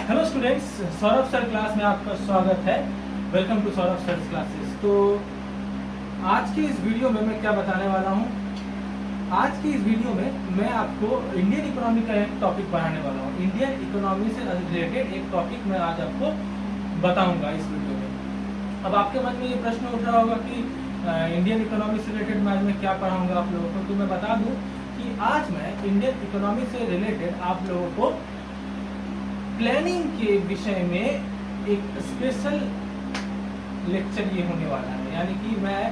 Hello students, Saurabh sir class में आपका स्वागत है। Welcome to Saurabh sir classes. तो आज की इस वीडियो में मैं क्या बताने वाला हूँ, आज की इस वीडियो में मैं आपको इंडियन इकोनॉमी का एक टॉपिक पढ़ाने वाला हूँ। इंडियन इकोनॉमी से रिलेटेड एक टॉपिक मैं आज आपको बताऊंगा इस वीडियो में। अब आपके मन में ये प्रश्न उठ रहा होगा कि इंडियन इकोनॉमी से रिलेटेड मैं आज मैं क्या पढ़ाऊंगा आप लोगों को। तो मैं बता दूं कि आज मैं इंडियन इकोनॉमी से रिलेटेड आप लोगों को प्लानिंग के विषय में एक स्पेशल लेक्चर ये होने वाला है, यानी कि मैं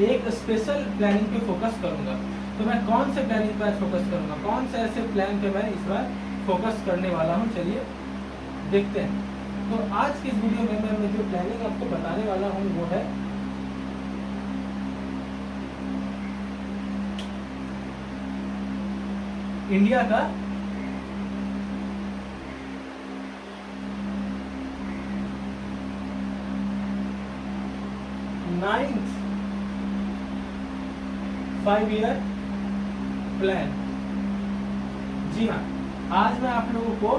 एक स्पेशल प्लानिंग पे फोकस करूंगा। तो मैं कौन से प्लानिंग पर फोकस करूंगा, कौन से ऐसे प्लान पे मैं इस बार फोकस करने वाला हूं, चलिए देखते हैं। तो आज की इस वीडियो में मैं जो प्लानिंग आपको बताने वाला हूं वो है इंडिया का 9th 5-year प्लान। जी हाँ, आज मैं आप लोगों को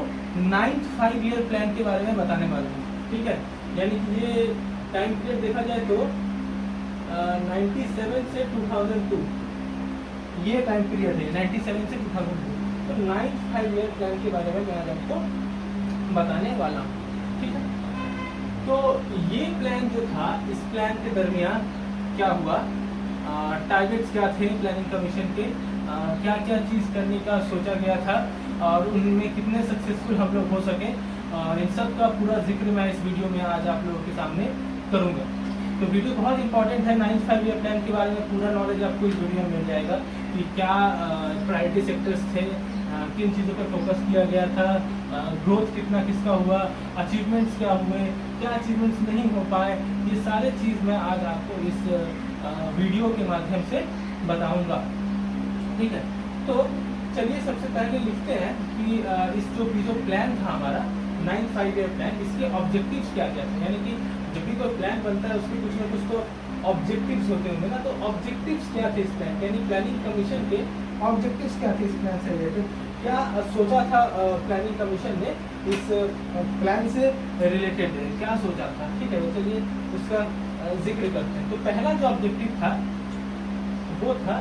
9th 5-year प्लान के बारे में बताने वाला हूँ। ठीक है, यानी कि ये टाइम पीरियड देखा जाए तो 97 से 2002 ये टाइम पीरियड है, 97 से 2002। तो 9th 5-year प्लान के बारे में मैं आज आपको बताने वाला हूँ। ठीक है, तो ये प्लान जो था, इस प्लान के दरमियान क्या हुआ, टारगेट्स क्या थे प्लानिंग कमीशन के, क्या क्या चीज़ करने का सोचा गया था और उनमें कितने सक्सेसफुल हम लोग हो सके, इन सब का पूरा जिक्र मैं इस वीडियो में आज आप लोगों के सामने करूंगा। तो वीडियो बहुत इंपॉर्टेंट है। 9th 5-year प्लान के बारे में पूरा नॉलेज आपको इस वीडियो में मिल जाएगा कि क्या प्रायोरिटी सेक्टर्स थे, किन चीज़ों पर फोकस किया गया था, ग्रोथ कितना किसका हुआ, अचीवमेंट्स क्या हुए, क्या अचीवमेंट्स नहीं हो पाए, ये सारे चीज़ मैं आज आपको इस वीडियो के माध्यम से बताऊंगा। ठीक है, तो चलिए सबसे पहले लिखते हैं कि इस जो प्लान था हमारा 9th 5-year प्लान, इसके ऑब्जेक्टिव्स क्या क्या थे। यानी कि जब भी कोई प्लान बनता है उसके कुछ ना कुछ तो ऑब्जेक्टिव्स होते होंगे ना। तो ऑब्जेक्टिव्स क्या थे इस प्लान, यानी प्लानिंग कमीशन के ऑब्जेक्टिव्स क्या थे इस प्लान से रिलेटेड, क्या सोचा था प्लानिंग कमीशन ने इस प्लान से रिलेटेड, क्या सोचा था। ठीक है, तो चलिए उसका जिक्र करते हैं। तो पहला जो ऑब्जेक्टिव था वो था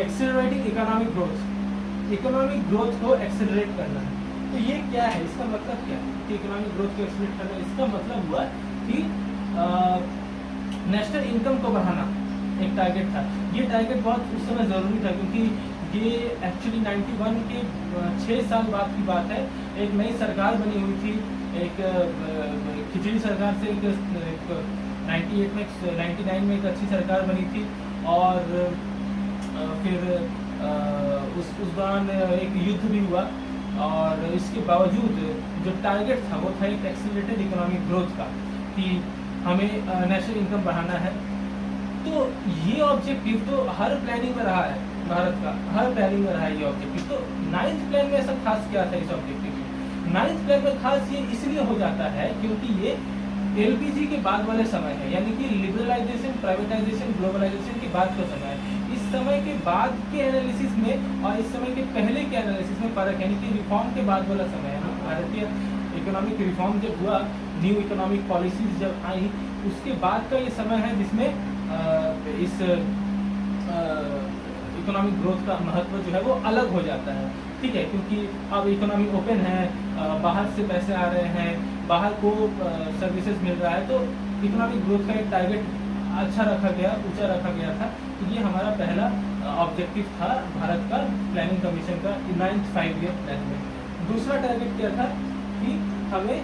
accelerating economic growth. Economic growth को एक्सेलरेट करना है। तो ये क्या है, इसका मतलब क्या है कि इकोनॉमिक ग्रोथ को एक्सेलरेट करना। इसका मतलब हुआ कि नेशनल इनकम को बढ़ाना एक टारगेट था। ये टारगेट बहुत उस समय ज़रूरी था क्योंकि ये एक्चुअली 91 के 6 साल बाद की बात है। एक नई सरकार बनी हुई थी, एक खिचड़ी सरकार से एक 98 में 99 में एक अच्छी सरकार बनी थी और फिर उस दौरान एक युद्ध भी हुआ और इसके बावजूद जो टारगेट था वो था एक एक्सेलरेटेड इकोनॉमिक ग्रोथ का, कि हमें नेशनल इनकम बढ़ाना है। तो ये ऑब्जेक्टिव तो हर प्लानिंग में रहा है, भारत का हर प्लानिंग में रहा है ये ऑब्जेक्टिव। तो 9th प्लान में ऐसा खास क्या था इस ऑब्जेक्टिव में। 9th प्लान में खास ये इसलिए हो जाता है क्योंकि ये LPG के बाद वाले समय है, यानी कि लिबरलाइजेशन, प्राइवेटाइजेशन, ग्लोबलाइजेशन के बाद का समय है। इस समय के बाद के एनालिसिस में और इस समय के पहले के एनालिसिस में फर्क, यानी कि रिफॉर्म के बाद वाला समय है ना। भारतीय इकोनॉमिक रिफॉर्म जब हुआ, न्यू इकोनॉमिक पॉलिसीज जब आई, उसके बाद का ये समय है जिसमें इस इकोनॉमिक ग्रोथ का महत्व जो है वो अलग हो जाता है। ठीक है, क्योंकि अब इकोनॉमी ओपन है, बाहर से पैसे आ रहे हैं, बाहर को सर्विसेज मिल रहा है, तो इकोनॉमिक ग्रोथ का एक टारगेट अच्छा रखा गया, ऊंचा रखा गया था। तो ये हमारा पहला ऑब्जेक्टिव था भारत का प्लानिंग कमीशन का 9th 5-year प्लान में। दूसरा टारगेट क्या था कि हमें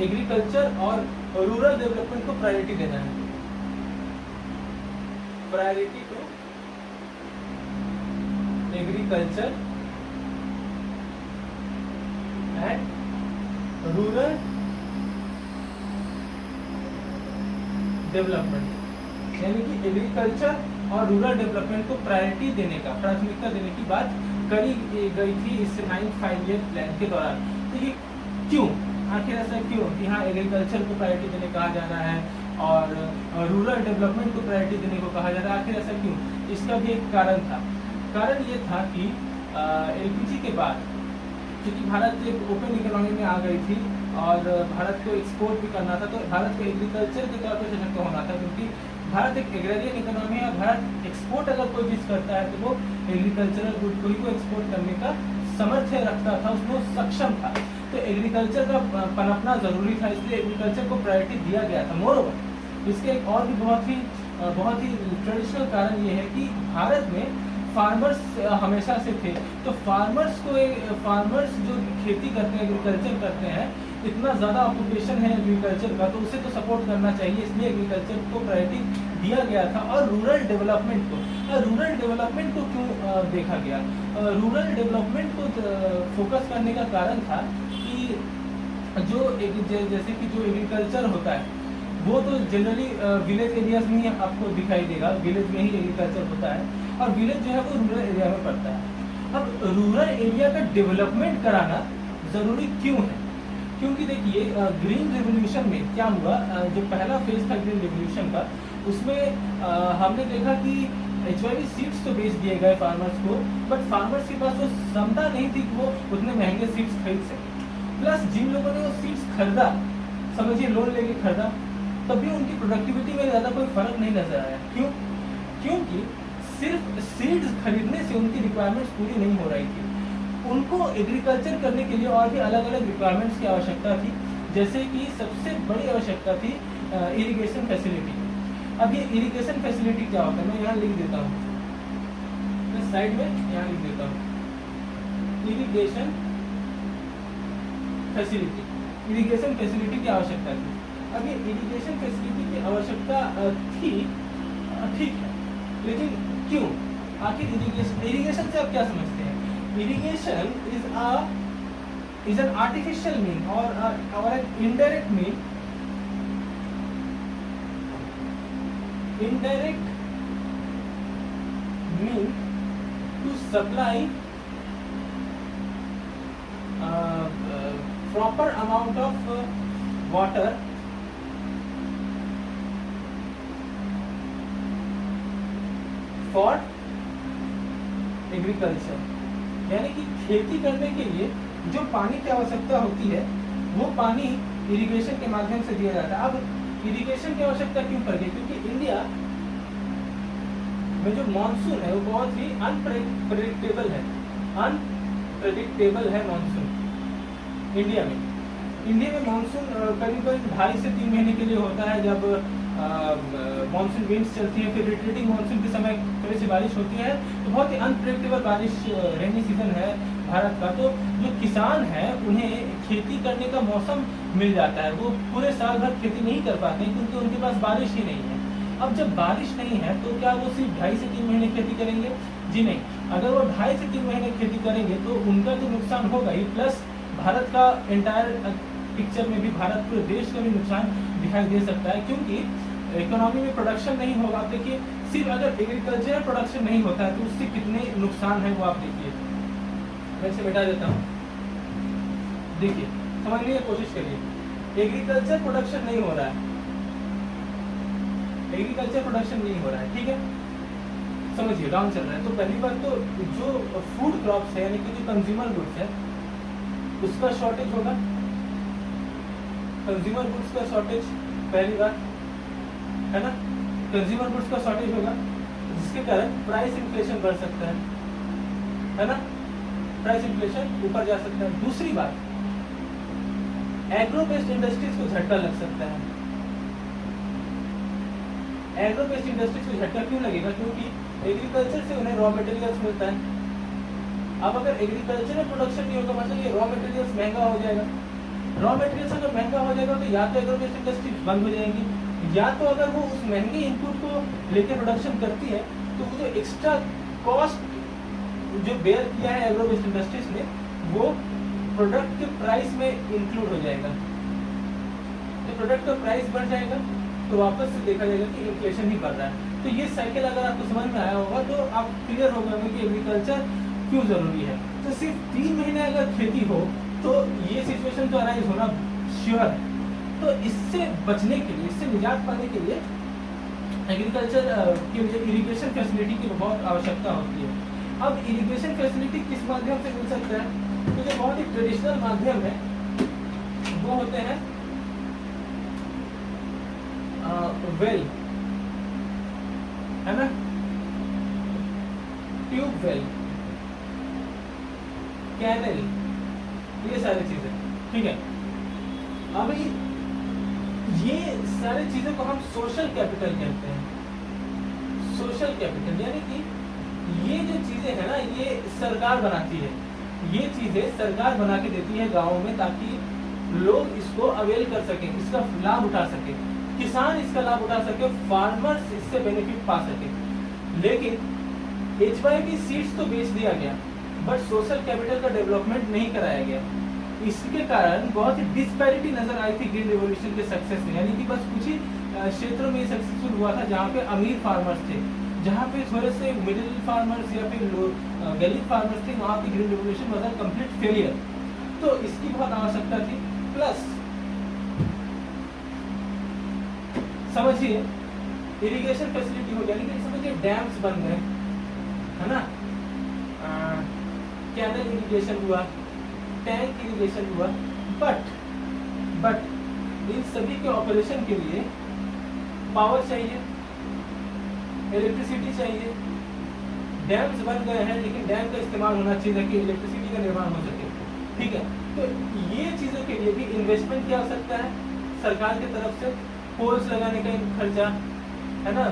एग्रीकल्चर और रूरल डेवलपमेंट को प्रायोरिटी देना है। Priority to agriculture and rural development, यानी कि एग्रीकल्चर और रूरल डेवलपमेंट को प्रायोरिटी देने का, प्राथमिकता देने की बात करी गई थी इस 9th 5-year प्लान के दौरान। तो ये क्यों, आखिर ऐसा क्यों कि हाँ एग्रीकल्चर को प्रायोरिटी देने कहा जा रहा है और रूरल डेवलपमेंट को प्रायोरिटी देने को कहा जा रहा है, आखिर ऐसा क्यों? इसका भी एक कारण था। कारण ये था कि एलपीजी के बाद क्योंकि भारत एक ओपन इकोनॉमी में आ गई थी और भारत को एक्सपोर्ट भी करना था, तो भारत को एग्रीकल्चर के तौर पर सशक्त होना था, क्योंकि भारत एक एग्रेरियन इकोनॉमी है। भारत एक्सपोर्ट अगर कोई चीज़ करता है तो वो एग्रीकल्चरल गुड को ही को एक्सपोर्ट करने का सामर्थ्य रखता था, उसमें सक्षम था। तो एग्रीकल्चर का पनपना जरूरी था, इसलिए एग्रीकल्चर को प्रायोरिटी दिया गया था। मोरओवर इसके एक और भी बहुत ही ट्रेडिशनल कारण ये है कि भारत में फार्मर्स हमेशा से थे, तो फार्मर्स जो खेती करते हैं, एग्रीकल्चर करते हैं, इतना ज़्यादा ऑक्यूपेशन है एग्रीकल्चर का, तो उसे तो सपोर्ट करना चाहिए, इसलिए एग्रीकल्चर को प्रायोरिटी दिया गया था। और रूरल डेवलपमेंट को क्यों देखा गया? रूरल डेवलपमेंट को फोकस करने का कारण था कि जैसे कि जो एग्रीकल्चर होता है वो तो जनरली विलेज एरियाज में ही आपको दिखाई देगा, विलेज में ही एग्रीकल्चर होता है, और विलेज जो है वो रूरल एरिया में पड़ता है। अब रूरल एरिया का डेवलपमेंट कराना ज़रूरी क्यों है? क्योंकि देखिए ग्रीन रेवोल्यूशन में क्या हुआ, जो पहला फेज था ग्रीन रेवोल्यूशन का, उसमें हमने देखा कि एचवाईवी सीड्स तो बेच दिए गए फार्मर्स को, बट फार्मर्स के पास वो क्षमता नहीं थी कि वो उतने महंगे सीड्स खरीद सके। प्लस जिन लोगों ने वो सीड्स खरीदा, समझिए लोन लेके खरीदा, तभी उनकी प्रोडक्टिविटी में ज़्यादा कोई फर्क नहीं नजर आया। क्यों? क्योंकि सिर्फ सीड्स खरीदने से उनकी रिक्वायरमेंट्स पूरी नहीं हो रही थी, उनको एग्रीकल्चर करने के लिए और भी अलग अलग रिक्वायरमेंट्स की आवश्यकता थी। जैसे कि सबसे बड़ी आवश्यकता थी इरिगेशन फैसिलिटी। अब ये इरिगेशन फैसिलिटी क्या होता है, मैं यहाँ लिख देता हूँ, मैं साइड में यहाँ लिख देता हूँ, इरिगेशन फैसिलिटी की आवश्यकता थी। अब ये इरिगेशन फैसिलिटी की आवश्यकता थी, ठीक है, लेकिन क्यों? आखिर इरिगेशन से आप क्या समझते हैं? Irrigation is an artificial mean or an indirect mean to supply proper amount of water for agriculture। यानी कि खेती करने के लिए जो पानी की आवश्यकता होती है वो पानी इरिगेशन के माध्यम से दिया जाता है। अब इरिगेशन की आवश्यकता क्यों पड़ गई? क्योंकि इंडिया में जो मॉनसून है वो बहुत ही अनप्रेडिक्टेबल है मॉनसून इंडिया में मॉनसून करीब 2.5 से 3 महीने के लिए होता है, जब मॉनसून विंड्स चलती है, फिर रिट्रीटिंग मॉनसून के समय थोड़ी सी बारिश होती है, तो बहुत ही अनप्रेडिक्टेबल बारिश रेनी सीजन है भारत का। तो जो किसान है उन्हें खेती करने का मौसम मिल जाता है, वो पूरे साल भर खेती नहीं कर पाते क्योंकि उनके पास बारिश ही नहीं है। अब जब बारिश नहीं है तो क्या वो सिर्फ 2.5 से 3 महीने खेती करेंगे? जी नहीं, अगर वो 2.5 से 3 महीने खेती करेंगे तो उनका तो नुकसान होगा ही, प्लस भारत का एंटायर पिक्चर में भी भारत पूरे देश का भी नुकसान दिखाई दे सकता है, क्योंकि इकोनॉमी में प्रोडक्शन नहीं होगा। देखिए सिर्फ अगर एग्रीकल्चर प्रोडक्शन नहीं होता है तो उससे कितने नुकसान है वो आप देखिए। मैं इसे मिटा देता हूँ, देखिए समझने की कोशिश करिए। एग्रीकल्चर प्रोडक्शन नहीं हो रहा है, ठीक है, समझिए डाउन चल रहा है। तो पहली बात तो जो फूड क्रॉप्स है यानी कि जो कंज्यूमर गुड्स है उसका शॉर्टेज होगा, कंज्यूमर गुड्स का शॉर्टेज पहली बात है ना, कंज्यूमर गुड्स का शॉर्टेज होगा जिसके कारण प्राइस इन्फ्लेशन बढ़ सकता है ना, प्राइस इन्फ्लेशन ऊपर जा सकता है। दूसरी बात, एग्रो बेस्ड इंडस्ट्रीज को झटका लग सकता है। एग्रो बेस्ड इंडस्ट्रीज को झटका क्यों लगेगा? क्योंकि एग्रीकल्चर से उन्हें रॉ मटेरियल्स मिलता है। अब अगर एग्रीकल्चर में प्रोडक्शन नहीं होगा, मतलब ये रॉ मटेरियल्स महंगा हो जाएगा। रॉ मटेरियल्स अगर महंगा हो जाएगा तो या तो एग्रो बेस्ड इंडस्ट्रीज बंद हो जाएंगी, या तो अगर वो उस महंगे इनपुट को लेकर प्रोडक्शन करती है तो वो जो एक्स्ट्रा कॉस्ट जो बेयर किया है एग्रो बेस्ड इंडस्ट्रीज ने वो प्रोडक्ट के प्राइस में इंक्लूड हो जाएगा। तो प्रोडक्ट का प्राइस बढ़ जाएगा तो वापस से देखा जाएगा कि इन्फ्लेशन ही बढ़ रहा है। तो ये साइकिल अगर आपको समझ में आया होगा तो आप क्लियर हो गए कि एग्रीकल्चर क्यों जरूरी है। तो सिर्फ 3 महीने अगर खेती हो तो ये सिचुएशन तो अराइज होना श्योर है। तो इससे बचने के लिए, इससे निजात पाने के लिए एग्रीकल्चर के लिए इरिगेशन फैसिलिटी की बहुत आवश्यकता होती है। अब इरिगेशन फैसिलिटी किस माध्यम से मिल सकता है? तो जो बहुत ही ट्रेडिशनल माध्यम है वो होते हैं वेल, है ना, ट्यूब वेल, कैनल, ये सारी चीजें, ठीक है। अभी ये सारी चीजों को हम सोशल कैपिटल कहते हैं। सोशल कैपिटल यानी कि ये जो चीजें है ना, ये सरकार बनाती है, ये चीजें सरकार बना के देती है गाँव में, ताकि लोग इसको अवेल कर सके, इसका लाभ उठा सके, किसान इसका लाभ उठा सके, फार्मर्स इससे बेनिफिट पा सके। लेकिन HYP सीड्स तो बेच दिया गया, बट सोशल कैपिटल का डेवलपमेंट नहीं कराया गया। इसके कारण बहुत ही डिस्पैरिटी नजर आई थी ग्रीन रिवॉल्यूशन के सक्सेस में। यानी कि बस कुछ ही क्षेत्रों में सक्सेसफुल हुआ था जहाँ पे अमीर फार्मर्स थे, जहाँ पे थोड़े से मिडिल फार्मर्स या फिर गरीब फार्मर्स थे, वहाँ पे green revolution was a complete failure. तो इसकी बहुत आवश्यकता थी। प्लस समझिए इरिगेशन फैसिलिटी हो, यानी कि समझिए डैम्स बन गए, है ना, कैनल इरिगेशन हुआ, टैंक इरिगेशन हुआ, बट इन सभी के ऑपरेशन के लिए पावर चाहिए, इलेक्ट्रिसिटी चाहिए। डैम्स बन गए हैं, लेकिन डैम का इस्तेमाल होना चाहिए कि इलेक्ट्रिसिटी का निर्माण हो सके, ठीक है। तो ये चीज़ों के लिए भी इन्वेस्टमेंट की आवश्यकता है सरकार की तरफ से। पोल्स लगाने का खर्चा, है ना,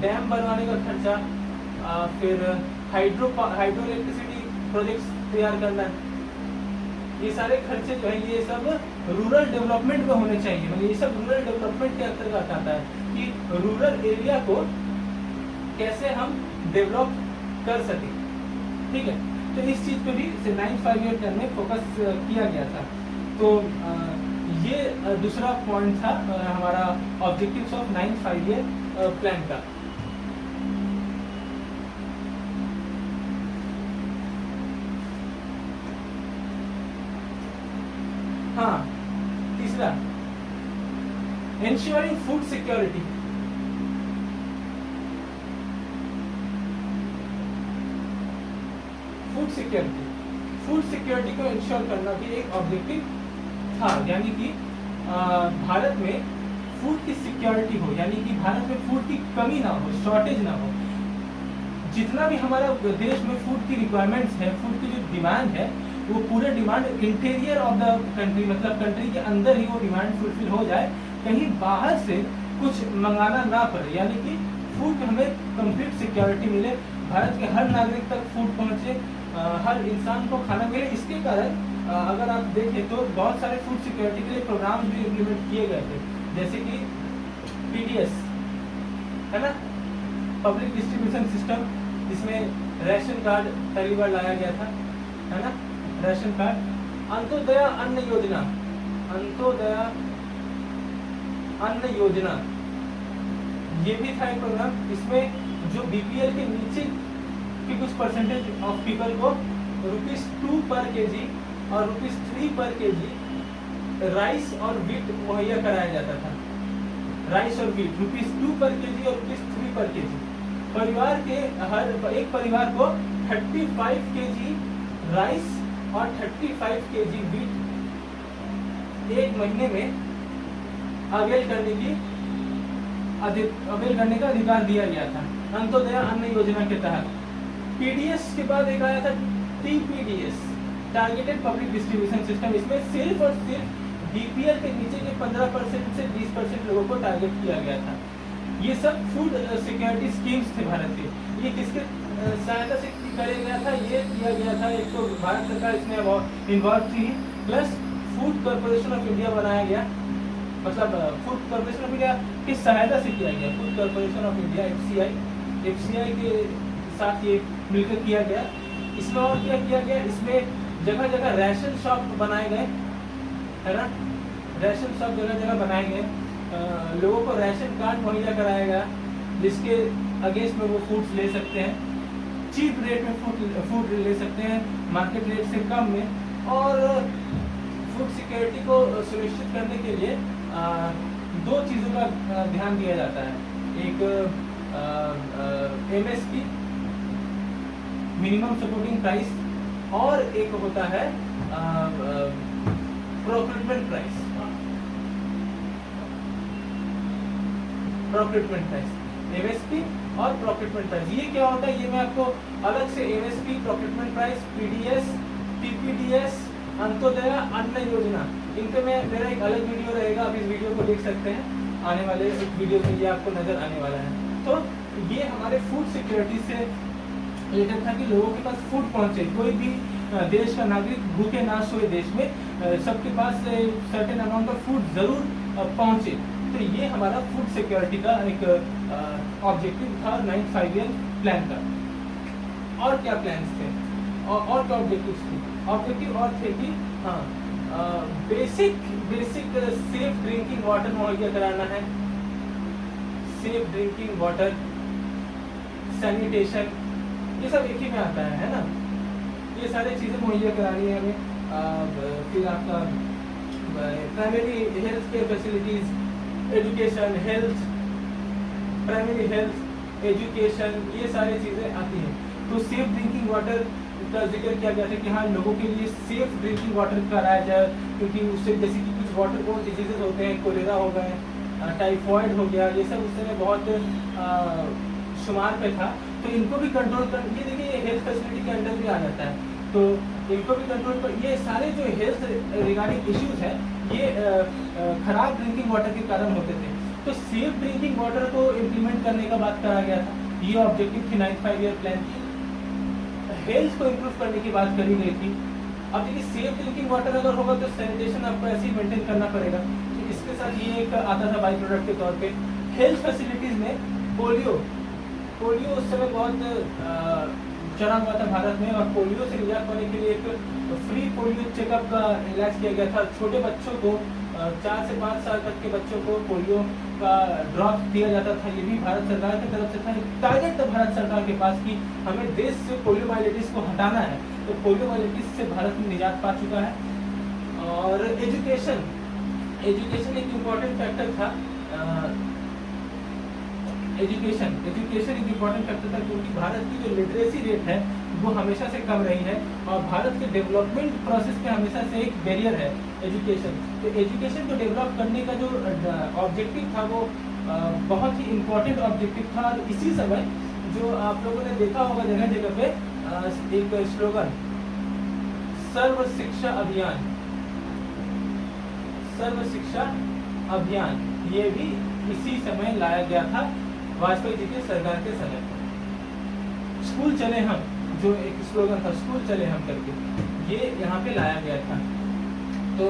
डैम बनवाने का खर्चा, फिर हाइड्रो इलेक्ट्रिसिटी प्रोजेक्ट्स तैयार करना, ये सारे खर्चे जो है ये सब रूरल डेवलपमेंट में होने चाहिए। मतलब ये सब रूरल डेवलपमेंट के अंतर्गत आता है कि रूरल एरिया को कैसे हम डेवलप कर सके, ठीक है। तो इस चीज़ पे भी 9th 5-year प्लान में फोकस किया गया था। तो ये दूसरा पॉइंट था हमारा objectives of 9th 5-year plan का। हाँ, तीसरा ensuring food security. Food security को इंश्योर करना भी एक ऑब्जेक्टिव था, यानी कि भारत में फूड की सिक्योरिटी हो, यानी कि भारत में फूड की कमी ना हो, शॉर्टेज ना हो। जितना भी हमारा देश में फूड की रिक्वायरमेंट्स है, फूड की जो डिमांड है, वो पूरे demand interior of the country, मतलब कंट्री के अंदर ही वो डिमांड फुलफिल हो जाए, कहीं बाहर से कुछ मंगाना ना पड़े, यानी कि फूड हमें कंप्लीट सिक्योरिटी मिले, भारत के हर नागरिक तक फूड पहुंचे, हर इंसान को खाना मिले। इसके कारण अगर आप देखें तो बहुत सारे फूड सिक्योरिटी के लिए प्रोग्राम्स भी इम्प्लीमेंट किए गए थे, जैसे कि PDS, है ना, पब्लिक डिस्ट्रीब्यूशन सिस्टम, जिसमें राशन कार्ड पहली बार लाया गया था, है ना, राशन कार्ड, अंत्योदय अन्न योजना, अंत्योदय अन्न योजना, ये भी था एक प्रोग्राम। इसमें जो BPL के नीचे के कुछ परसेंटेज ऑफ पीपल को ₹2 पर kg और ₹3 पर kg राइस और वीट मुहैया कराया जाता था। राइस और वीट ₹2 पर kg और ₹3 पर kg। परिवार के हर एक परिवार को 35 kg राइस और 35 kg वीट एक महीने में अवेल करने का अधिकार दिया गया था अंत्योदय अन्न योजना के तहत। PDS के बाद एक आया था TPDS, targeted public distribution system. इसमें सिर्फ और सिर्फ BPL के नीचे के 15% से 20% लोगों को टारगेट किया गया था। ये सब फूड सिक्योरिटी स्कीम्स थे भारत के। ये किसके सहायता से किया गया था? ये किया गया था, एक तो भारत सरकार इसमें इन्वॉल्व थी, plus food corporation of India बनाया गया, मतलब फूड कॉर्पोरेशन ऑफ इंडिया की सहायता से किया गया। Food corporation of India FCI के साथ ये मिलकर किया गया। इसमें और क्या किया गया? इसमें जगह जगह राशन शॉप बनाए गए, है ना, राशन शॉप जगह जगह बनाए गए। लोगों को राशन कार्ड मुहैया कराया गया, जिसके अगेंस्ट में वो फूड्स ले सकते हैं, चीप रेट में फूड ले सकते हैं, मार्केट रेट से कम में। और फूड सिक्योरिटी को सुनिश्चित करने के लिए दो चीज़ों का ध्यान दिया जाता है। एक MSP मिनिमम सपोर्टिंग प्राइस, और एक होता है procurement price. Procurement price, MSP और प्रोक्यूरमेंट प्राइस, ये क्या होता है ये मैं आपको अलग से MSP, procurement price, PDS, TPDS, Antyodaya अन्न योजना, इनके में मेरा एक अलग वीडियो रहेगा, आप इस वीडियो को देख सकते हैं, आने वाले वीडियो में ये आपको नजर आने वाला है। तो ये हमारे फूड सिक्योरिटी से रिलेटेड था कि लोगों के पास फूड पहुंचे, कोई भी देश का नागरिक भूखे ना सोए, देश में सबके पास सर्टेन अमाउंट ऑफ फूड जरूर पहुंचे। तो ये हमारा फूड सिक्योरिटी का एक ऑब्जेक्टिव था 9th 5 ईयर प्लान का। और क्या प्लान्स थे और क्या ऑब्जेक्टिव्स थे? ऑब्जेक्टिव और थे कि हाँ, बेसिक सेफ ड्रिंकिंग वाटर मुहैया कराना है, सेफ ड्रिंकिंग वाटर, सैनिटेशन, ये सब एक ही में आता है ना, ये सारी चीज़ें मुहैया करानी है हमें। फिर आपका primary health care facilities, education, health, primary health, education, ये सारी चीज़ें आती हैं। तो सेफ ड्रिंकिंग वाटर का जिक्र किया गया था कि हाँ, लोगों के लिए सेफ ड्रिंकिंग वाटर कराया जाए, क्योंकि उससे जैसे कि कुछ वाटर बोर्न डिजीजेज होते हैं, कोलेरा हो गए, टाइफॉइड हो गया, ये सब उस समय बहुत शुमार पे था। तो इनको भी कंट्रोल कर, ये देखिए ये हेल्थ फैसिलिटी के अंडर भी आ जाता है, तो इनको भी कंट्रोल कर, ये सारे जो हेल्थ रिगार्डिंग इश्यूज हैं ये खराब ड्रिंकिंग वाटर के कारण होते थे। तो सेफ ड्रिंकिंग वाटर को इम्प्लीमेंट करने का बात करा गया था, ये ऑब्जेक्टिव थी 9th 5 ईयर प्लान की। हेल्थ को इम्प्रूव करने की बात करी गई थी। अब देखिए सेफ ड्रिंकिंग वाटर अगर होगा तो सैनिटेशन आपको ऐसे ही मेंटेन करना पड़ेगा, तो इसके साथ ये एक आता था बाई प्रोडक्ट के तौर पे। हेल्थ फैसिलिटीज में पोलियो उस समय बहुत चला हुआ था भारत में, और पोलियो से निजात पाने के लिए एक फ्री पोलियो चेकअप का इलाज किया गया था। छोटे बच्चों को 4 से 5 साल तक के बच्चों को पोलियो का ड्रॉप दिया जाता था, ये भी भारत सरकार की तरफ से था। टारगेट था भारत सरकार के पास कि हमें देश से पोलियो माइलिटिस को हटाना है, तो पोलियो माइलिटिस से भारत में निजात पा चुका है। और एजुकेशन एक इम्पॉर्टेंट फैक्टर था। एजुकेशन एक इम्पॉर्टेंट फैक्टर था, क्योंकि भारत की जो लिटरेसी रेट है वो हमेशा से कम रही है, और भारत के डेवलपमेंट प्रोसेस में हमेशा से एक बैरियर है एजुकेशन। तो एजुकेशन को डेवलप करने का जो ऑब्जेक्टिव था वो बहुत ही इम्पोर्टेंट ऑब्जेक्टिव था। और इसी समय जो आप लोगों ने देखा होगा जगह जगह पे एक स्लोगन, सर्व शिक्षा अभियान, ये भी इसी समय लाया गया था वाजपेयी जी की सरकार के समय। स्कूल चले हम, जो एक स्लोगन था स्कूल चले हम करके, ये यहाँ पे लाया गया था। तो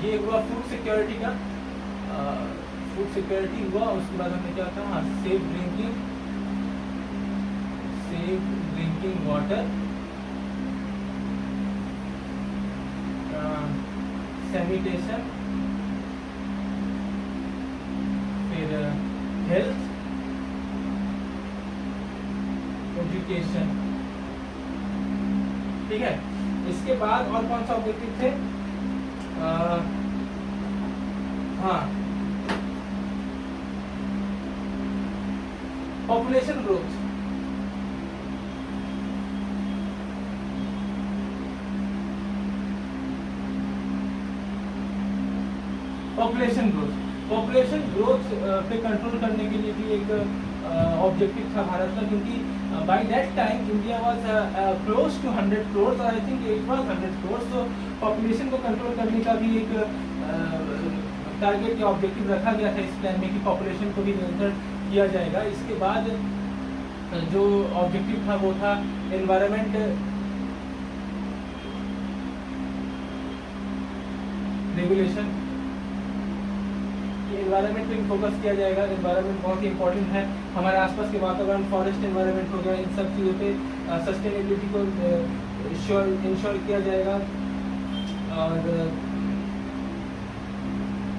ये हुआ फूड सिक्योरिटी का, फूड सिक्योरिटी हुआ। उसके बाद हमने क्या था, हाँ, सेफ ड्रिंकिंग वाटर, सैनिटेशन, फिर हेल्थ, एजुकेशन, ठीक है। इसके बाद और कौन सा ऑब्जेक्टिव थे? हाँ, पॉपुलेशन ग्रोथ। पॉपुलेशन ग्रोथ पे कंट्रोल करने के लिए भी एक ऑब्जेक्टिव था भारत का, क्योंकि by that time India was close to 100 crore, और I think it was 100 crore. तो पॉपुलेशन को कंट्रोल करने का भी एक टारगेट या ऑब्जेक्टिव रखा गया था इस प्लान में कि पॉपुलेशन को भी नियंत्रण किया जाएगा। इसके बाद जो ऑब्जेक्टिव था वो था एनवायरनमेंट रेगुलेशन। एनवायरनमेंट पे फोकस किया जाएगा। एनवायरनमेंट बहुत ही इंपॉर्टेंट है, हमारे आसपास के वातावरण, फॉरेस्ट एनवायरनमेंट हो गया, इन सब चीज़ों पे सस्टेनेबिलिटी को इंश्योर किया जाएगा।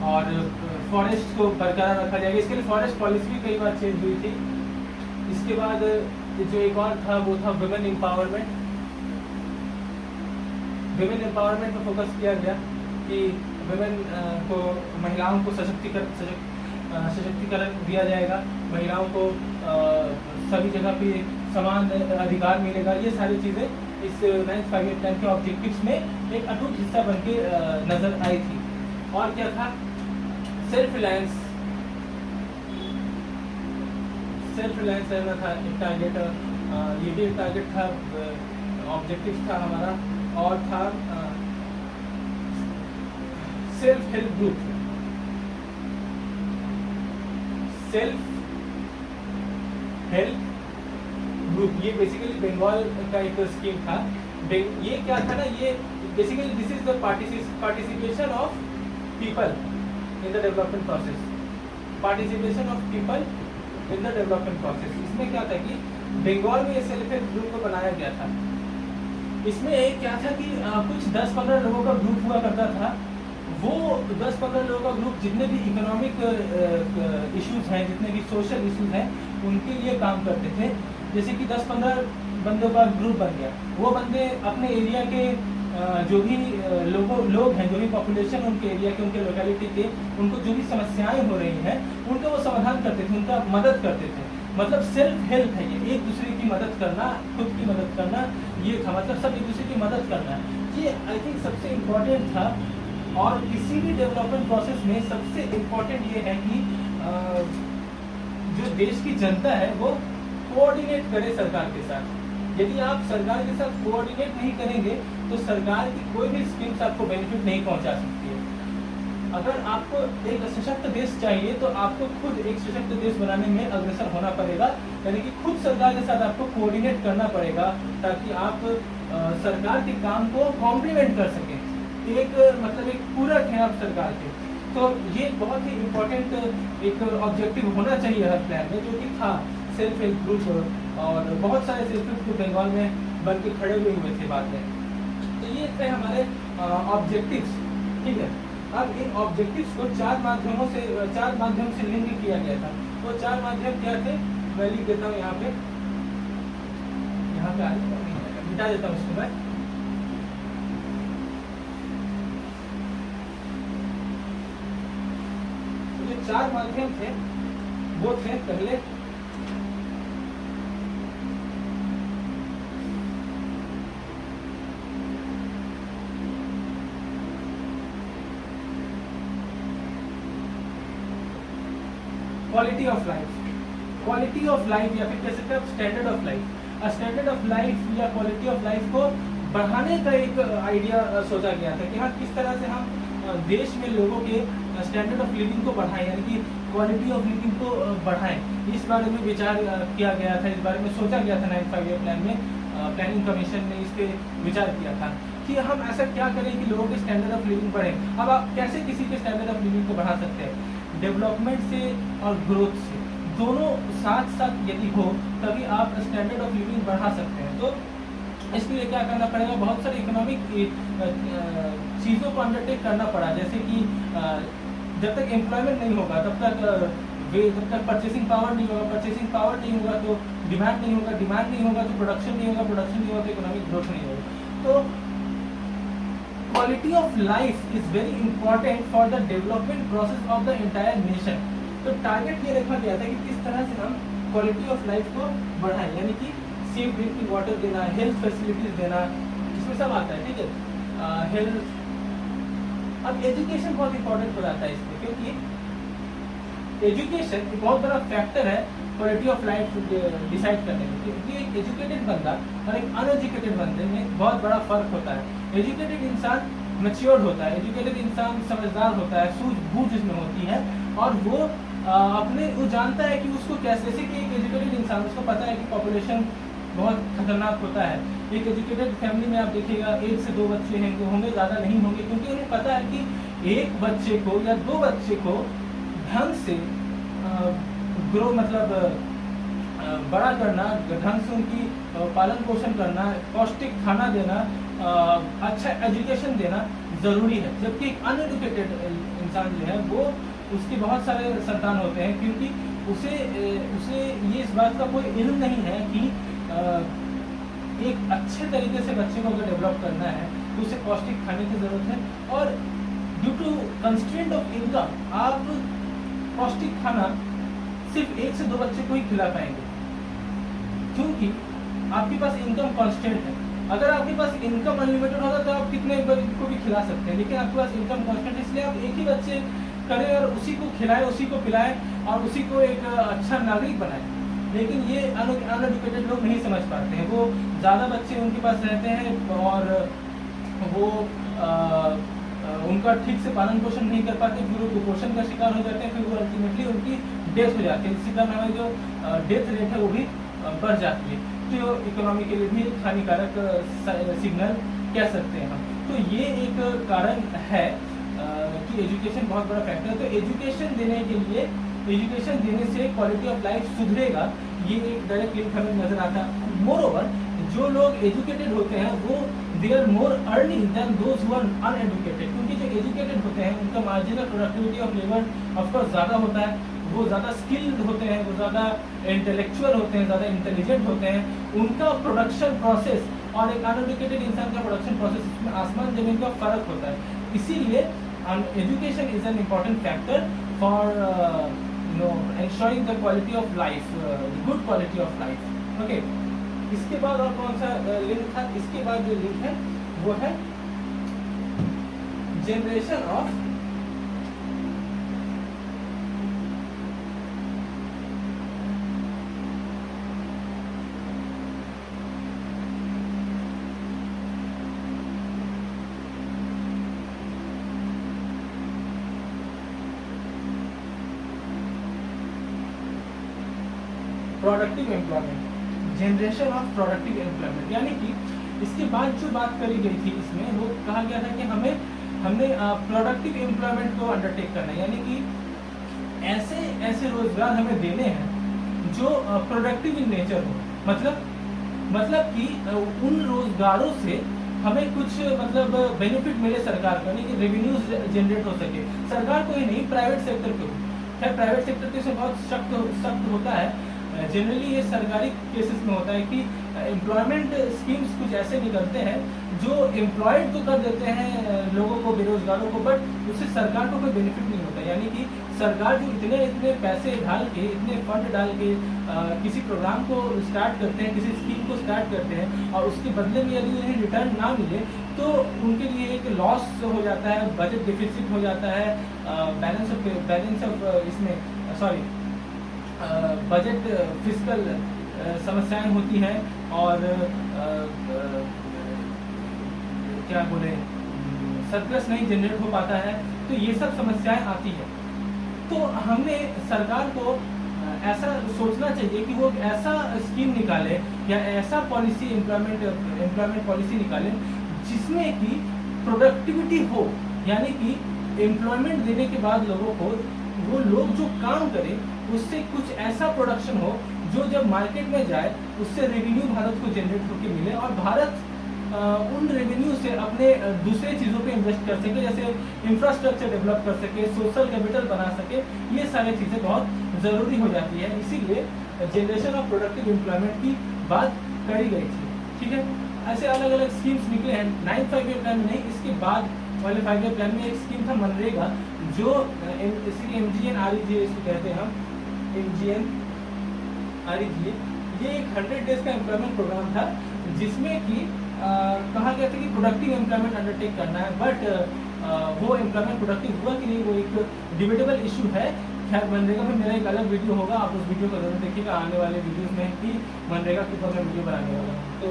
और फॉरेस्ट को बरकरार रखा जाएगा। इसके लिए फॉरेस्ट पॉलिसी भी कई बार चेंज हुई थी। इसके बाद जो एक और था वो था वुमेन एम्पावरमेंट। वुमेन एम्पावरमेंट पर फोकस किया गया कि वुमेन को, महिलाओं को सशक्तिकरण दिया जाएगा, महिलाओं को सभी जगह पे समान अधिकार मिलेगा। ये सारी चीज़ें इस 9th 5-year प्लान के ऑब्जेक्टिव्स में एक अटूट हिस्सा बन के नजर आई थी। और क्या था? सेल्फ रिलायंस रहना था एक टारगेट, ये भी एक टारगेट था, ऑब्जेक्टिव था हमारा। और था सेल्फ हेल्प ग्रुप, ये बेसिकली बंगाल का एक स्कीम था। ये क्या था ना, ये basically this is the participation of people in the development process, इसमें क्या था कि बंगाल में ये सेल्फ हेल्प ग्रुप को बनाया गया था। इसमें क्या था कि कुछ 10-15 लोगों का ग्रुप हुआ करता था। वो 10-15 लोगों का ग्रुप जितने भी इकोनॉमिक इश्यूज हैं, जितने भी सोशल इश्यूज हैं, उनके लिए काम करते थे। जैसे कि 10-15 बंदों का ग्रुप बन गया, वो बंदे अपने एरिया के जो भी लोग हैं, जो भी पॉपुलेशन उनके एरिया के, उनके लोकेलिटी के, उनको जो भी समस्याएं हो रही हैं उनका वो समाधान करते थे, उनका मदद करते थे। मतलब सेल्फ हेल्प है ये, एक दूसरे की मदद करना, खुद की मदद करना, ये था। मतलब सब एक दूसरे की मदद करना, ये आई थिंक सबसे इम्पोर्टेंट था। और किसी भी डेवलपमेंट प्रोसेस में सबसे इम्पोर्टेंट ये है कि जो देश की जनता है वो कोऑर्डिनेट करे सरकार के साथ। यदि आप सरकार के साथ कोऑर्डिनेट नहीं करेंगे तो सरकार की कोई भी स्कीम्स आपको बेनिफिट नहीं पहुंचा सकती है। अगर आपको एक सशक्त देश चाहिए तो आपको खुद एक सशक्त देश बनाने में अग्रसर होना पड़ेगा, यानी कि खुद सरकार के साथ आपको कोऑर्डिनेट करना पड़ेगा, ताकि आप सरकार के काम को कॉम्प्लीमेंट कर सकें। एक मतलब एक पूरक है आप सरकार के। तो ये बहुत ही इम्पोर्टेंट एक ऑब्जेक्टिव होना चाहिए हर प्लान में, जो कि था सेल्फ हेल्प ग्रुप। और बहुत सारे सेल्फ हेल्प ग्रुप बंगाल में बन के खड़े हुए थे बाद में। तो ये थे हमारे ऑब्जेक्टिव्स, ठीक है। अब इन ऑब्जेक्टिव्स को 4 माध्यमों से लिंक किया गया था। वो 4 माध्यम क्या थे, मैं लिख देता हूँ यहाँ पे मिटा देता हूँ इसको मैं। तो जो 4 माध्यम थे वो थे, पहले क्वालिटी ऑफ लाइफ या फिर कह सकते हैं standard of life. Standard of life या क्वालिटी ऑफ लाइफ को बढ़ाने का एक आइडिया सोचा गया था कि हाँ, किस तरह से हम देश में लोगों के स्टैंडर्ड ऑफ लिविंग को बढ़ाएं, यानी कि क्वालिटी ऑफ लिविंग को बढ़ाएं। इस बारे में विचार किया गया था, इस बारे में सोचा गया था 9th 5-year प्लान में। प्लानिंग कमीशन ने इस पे विचार किया था कि हम ऐसा क्या करें कि लोगों के स्टैंडर्ड ऑफ लिविंग बढ़े। अब आप कैसे किसी के स्टैंडर्ड ऑफ लिविंग को बढ़ा सकते हैं? डेवलपमेंट से और ग्रोथ से, दोनों साथ साथ यदि हो तभी आप स्टैंडर्ड ऑफ लिविंग बढ़ा सकते हैं। तो इसके लिए क्या करना पड़ेगा? बहुत सारी इकोनॉमिक चीज़ों को अंडरटेक करना पड़ा, जैसे कि जब तक एम्प्लॉयमेंट नहीं होगा तब तक परचेसिंग पावर नहीं होगा, परचेसिंग पावर नहीं होगा तो डिमांड नहीं होगा, डिमांड नहीं होगा तो प्रोडक्शन नहीं होगा, प्रोडक्शन नहीं होगा तो इकोनॉमिक ग्रोथ नहीं होगा। तो quality of life is very important for the development process of the entire nation. तो टारगेट ये रखा गया था कि किस तरह से हम क्वालिटी ऑफ लाइफ को बढ़ाएं, यानी कि सेफ ड्रिंकिंग वाटर देना, हेल्थ फैसिलिटीज देना, इसमें सब आता है, ठीक है। हेल्थ, अब एजुकेशन बहुत इंपॉर्टेंट हो जाता है इसमें, क्योंकि एजुकेशन एक बहुत बड़ा फैक्टर है क्वालिटी ऑफ लाइफ डिसाइड करने में। क्योंकि एक एजुकेटेड बंदा और एक अनएजुकेटेड बंदे में बहुत बड़ा फर्क होता है। एजुकेटेड इंसान मैच्योर्ड होता है, एजुकेटेड इंसान समझदार होता है, सूझबूझ इसमें होती है, और वो वो जानता है कि उसको कैसे, जैसे कि एक एजुकेटेड इंसान, उसको पता है कि पॉपुलेशन बहुत खतरनाक होता है। एक एजुकेटेड फैमिली में आप देखिएगा 1 से 2 बच्चे होंगे, ज़्यादा नहीं होंगे, क्योंकि उन्हें पता है कि एक बच्चे को या 2 बच्चे को ढंग से ग्रो मतलब बड़ा करना, ढंग से उनकी पालन पोषण करना, पौष्टिक खाना देना, अच्छा एजुकेशन देना ज़रूरी है। जबकि एक अनएजुकेटेड इंसान जो है वो, उसके बहुत सारे संतान होते हैं, क्योंकि उसे ये इस बात का कोई इल्म नहीं है कि एक अच्छे तरीके से बच्चे को अगर डेवलप करना है तो उसे पौष्टिक खाने की ज़रूरत है। और due to constraint of income आप पौष्टिक खाना सिर्फ 1 से 2 बच्चे को ही खिला पाएंगे, क्योंकि आपके पास इनकम कांस्टेंट है। अगर आपके पास इनकम अनलिमिटेड होता तो आप कितने को भी खिला सकते हैं, लेकिन आपके पास इनकम कांस्टेंट, इसलिए आप एक ही बच्चे करें और उसी को खिलाएं, उसी को पिलाएं और उसी को एक अच्छा नागरिक बनाएं। लेकिन ये अनएजुकेटेड लोग नहीं समझ पाते हैं, वो ज़्यादा बच्चे उनके पास रहते हैं और वो उनका ठीक से पालन पोषण नहीं कर पाते, फिर वो कुपोषण का शिकार हो जाते हैं, फिर वो अल्टीमेटली उनकी डेथ हो जाती है। इसी कारण हमारी जो डेथ रेट है वो भी बढ़ जाती है, तो इकोनॉमी के लिए भी एक हानिकारक सिग्नल कह सकते हैं हम। तो ये एक कारण है कि एजुकेशन बहुत बड़ा फैक्टर है। तो एजुकेशन देने के लिए, एजुकेशन देने से क्वालिटी ऑफ लाइफ सुधरेगा, ये एक डायरेक्ट लिंक हमें नजर आता है। मोर ओवर, जो लोग एजुकेटेड होते हैं वो they are more earning than those who are uneducated, क्योंकि जो एजुकेटेड होते हैं उनका marginal productivity of labour of course ज़्यादा होता है, वो ज़्यादा स्किल्ड होते हैं, वो ज़्यादा इंटेलेक्चुअल होते हैं, ज़्यादा इंटेलिजेंट होते हैं, उनका प्रोडक्शन प्रोसेस और एक अनएजुकेटेड इंसान का प्रोडक्शन प्रोसेस, इसमें आसमान जमीन का फर्क होता है। इसीलिए education is an important factor for ensuring the quality of life, good quality of life. Okay. इसके बाद और कौन सा लिंक था? इसके बाद जो लिंक है वो है generation of productive employment, generation of productive employment. यानी कि इसके बाद जो बात करी गई थी इसमें वो कहा गया था कि हमने प्रोडक्टिव एम्प्लॉयमेंट को अंडरटेक करना है, यानी कि ऐसे रोजगार हमें देने हैं जो प्रोडक्टिव इन नेचर हो। मतलब कि उन रोजगारों से हमें कुछ बेनिफिट मिले सरकार को, यानी कि रेवेन्यूज जनरेट हो सके, सरकार को ही नहीं, प्राइवेट सेक्टर को। खैर प्राइवेट सेक्टर के से बहुत सख्त होता है, जनरली ये सरकारी केसेस में होता है कि एम्प्लॉयमेंट स्कीम्स कुछ ऐसे निकलते हैं जो एम्प्लॉयड तो कर देते हैं लोगों को, बेरोजगारों को, बट उससे सरकार को कोई बेनिफिट नहीं होता। यानी कि सरकार जो इतने पैसे डाल के, इतने फंड डाल के किसी प्रोग्राम को स्टार्ट करते हैं, किसी स्कीम को स्टार्ट करते हैं और उसके बदले में यदि उन्हें रिटर्न ना मिले तो उनके लिए एक लॉस हो जाता है, बजट डिफिसिट हो जाता है, बैलेंस ऑफ इसमें सॉरी बजट फिस्कल समस्याएं होती हैं और क्या बोले सरप्लस नहीं जनरेट हो पाता है, तो ये सब समस्याएं आती है। तो हमने सरकार को ऐसा सोचना चाहिए कि वो ऐसा स्कीम निकाले या ऐसा पॉलिसी एम्प्लॉयमेंट पॉलिसी निकाले जिसमें कि प्रोडक्टिविटी हो, यानी कि एम्प्लॉयमेंट देने के बाद लोगों को, वो लोग जो काम करें उससे कुछ ऐसा प्रोडक्शन हो जो जब मार्केट में जाए उससे रेवेन्यू भारत को जनरेट होकर मिले और भारत उन रेवेन्यू से अपने दूसरे चीज़ों पे इन्वेस्ट कर सके, जैसे इंफ्रास्ट्रक्चर डेवलप कर सके, सोशल कैपिटल बना सके। ये सारी चीज़ें बहुत ज़रूरी हो जाती है, इसीलिए जनरेशन ऑफ प्रोडक्टिव एम्प्लॉयमेंट की बात करी गई थी। ठीक है, ऐसे अलग अलग स्कीम्स निकले हैं 9th 5-year प्लान में नहीं, इसके बाद वाले 5-year प्लान में एक स्कीम था मनरेगा, जो MGNREGA इसको कहते हैं हम, MGNREGA। ये एक 100 डेज का एम्प्लॉयमेंट प्रोग्राम था जिसमें कि कहा गया था कि प्रोडक्टिव एम्प्लॉयमेंट अंडरटेक करना है, बट वो एम्प्लॉयमेंट प्रोडक्टिव हुआ कि नहीं वो एक डिबेटेबल इशू है। खैर मनरेगा में मेरा एक अलग वीडियो होगा, आप उस वीडियो को जरूर देखिएगा, आने वाले वीडियोस में भी मनरेगा के ऊपर मैं वीडियो बनाने वाला हूँ। तो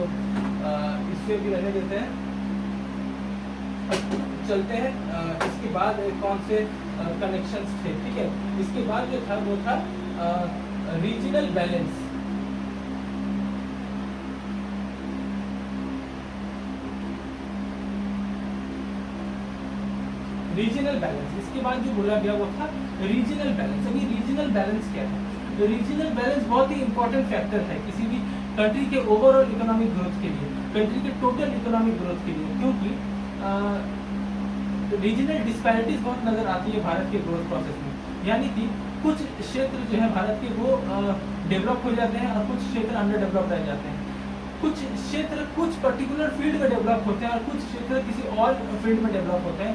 इससे भी रहने देते हैं, चलते हैं। इसके बाद कौन से कनेक्शंस थे, ठीक है। इसके बाद जो था वो था रीजनल बैलेंस। रीजनल बैलेंस, इसके बाद जो बोला गया वो था रीजनल बैलेंस। अभी रीजनल बैलेंस क्या है? तो रीजनल बैलेंस बहुत ही इंपॉर्टेंट फैक्टर है किसी भी कंट्री के ओवरऑल इकोनॉमिक ग्रोथ के लिए, कंट्री के टोटल इकोनॉमिक ग्रोथ के लिए, क्योंकि रीजनल डिस्पैरिटीज बहुत नजर आती है भारत के ग्रोथ प्रोसेस में। यानी कि कुछ क्षेत्र जो है भारत के वो डेवलप हो जाते हैं और कुछ क्षेत्र अंडर डेवलप रह जाते हैं। कुछ क्षेत्र कुछ पर्टिकुलर फील्ड में डेवलप होते हैं और कुछ क्षेत्र किसी और फील्ड में डेवलप होते हैं।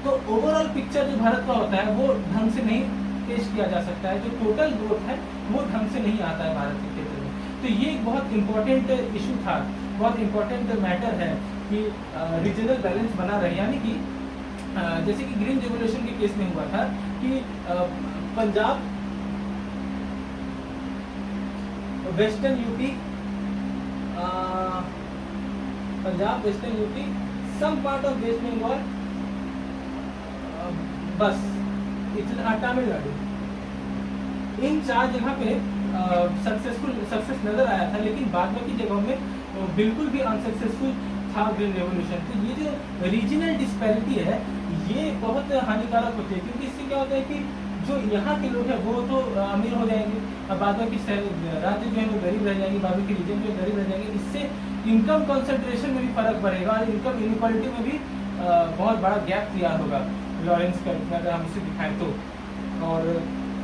तो ओवरऑल पिक्चर जो भारत का होता है वो ढंग से नहीं पेश किया जा सकता है, जो टोटल ग्रोथ है वो ढंग से नहीं आता है भारत के क्षेत्र में। तो ये एक बहुत इंपॉर्टेंट इशू था, बहुत इंपॉर्टेंट मैटर है कि रीजनल बैलेंस बना रहे, यानी कि जैसे कि ग्रीन रेवोल्यूशन के केस में हुआ था कि Punjab, western UP, Punjab, western UP, some part of West Bengal, बस इतना, तमिलनाडु, इन 4 जगह पे सक्सेस नजर आया था, लेकिन बाद में की जगहों में बिल्कुल भी अनसक्सेसफुल था ग्रीन रेवोल्यूशन। तो ये जो रीजनल डिस्पैरिटी है ये बहुत हानिकारक होती है, क्योंकि इससे क्या होता है कि जो यहाँ के लोग हैं वो तो अमीर हो जाएंगे और बाद में की राज्य जो है वो गरीब रह जाएंगे, बाद में के रीजन जो गरीब रह जाएंगे। इससे इनकम कंसंट्रेशन में भी फर्क पड़ेगा और इनकम इनइक्वालिटी में भी बहुत बड़ा गैप तैयार होगा लॉरेंस कर्व में, अगर हम इसे दिखाएं तो। और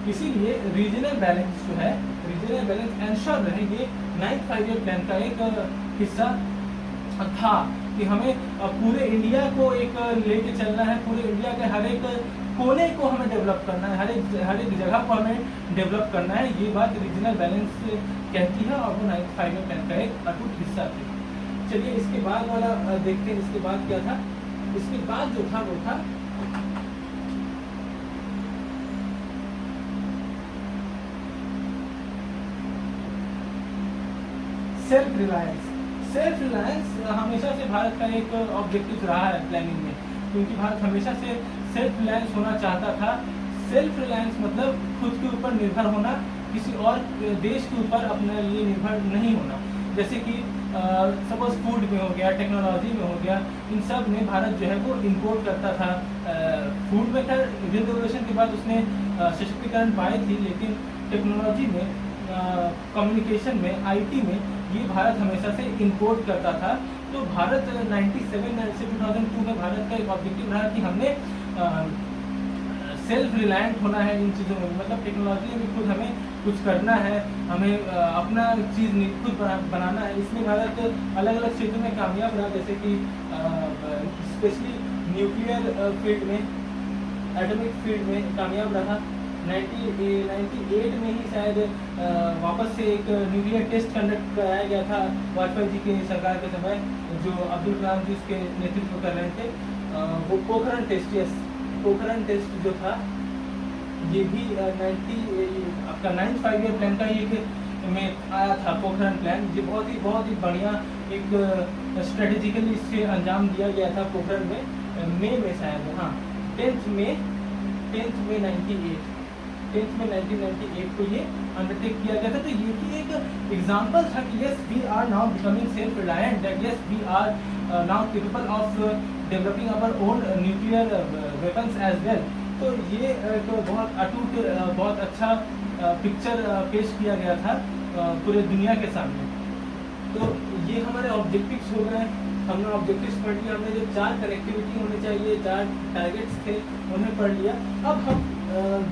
इसीलिए रीजनल बैलेंस जो है, रीजनल बैलेंस एंश्योर रहे, ये 9th 5-year प्लान का एक हिस्सा था कि हमें पूरे इंडिया को एक लेके चलना है, पूरे इंडिया के हर एक कोने को हमें डेवलप करना है, हर एक जगह को हमें डेवलप करना है, ये बात रीजनल बैलेंस कहती है और वो 9th 5-year प्लान का एक अटूट हिस्सा थी। चलिए इसके बाद वाला देखते हैं, इसके बाद क्या था। इसके बाद जो था वो था सेल्फ रिलायंस। सेल्फ रिलायंस हमेशा से भारत का एक ऑब्जेक्टिव रहा है प्लानिंग में, क्योंकि भारत हमेशा से सेल्फ रिलायंस होना चाहता था। सेल्फ रिलायंस मतलब खुद के ऊपर निर्भर होना, किसी और देश के ऊपर अपने लिए निर्भर नहीं होना। जैसे कि सपोज फूड में हो गया, टेक्नोलॉजी में हो गया, इन सब में भारत जो है वो इंपोर्ट करता था। फूड में खैर ग्रीन रेवोल्यूशन के बाद उसने सशक्तिकरण पाई थी, लेकिन टेक्नोलॉजी में, कम्युनिकेशन में, आईटी में ये भारत हमेशा से इंपोर्ट करता था। तो भारत 97 से 2002 में भारत का एक ऑब्जेक्टिव रहा कि हमने सेल्फ रिलायंट होना है इन चीज़ों में, मतलब टेक्नोलॉजी में खुद हमें कुछ करना है, हमें अपना चीज़ खुद बनाना है। इसमें भारत अलग अलग क्षेत्रों में कामयाब रहा, जैसे कि स्पेशली न्यूक्लियर फील्ड में, एटॉमिक फील्ड में कामयाब रहा। 98 में ही शायद वापस से एक न्यूक्लियर टेस्ट कंडक्ट कराया गया था वाजपेयी जी के सरकार के समय, जो अब्दुल कलाम जी उसके नेतृत्व कर रहे थे। वो Pokhran test, yes, Pokhran test जो था ये भी 9th 5-year प्लान का एक में आया था पोखरण प्लान। ये बहुत ही बढ़िया एक स्ट्रेटेजिकली इससे अंजाम दिया गया था पोखरण में, मई में शायद, हाँ 10th में 1998 को ये अंडरटेक किया गया था। तो ये भी एक एग्जांपल था कि yes we are now becoming self reliant, that yes we are now capable of developing our own nuclear weapons as well. तो ये तो बहुत अटूट, बहुत अच्छा पिक्चर पेश किया गया था पूरे दुनिया के सामने। तो ये हमारे ऑब्जेक्टिव्स हो गए, हमने ऑब्जेक्टिव्स पढ़ लिया, हमने जो 4 कनेक्टिविटी होने चाहिए, 4 टारगेट्स थे उन्हें पढ़ लिया। अब हम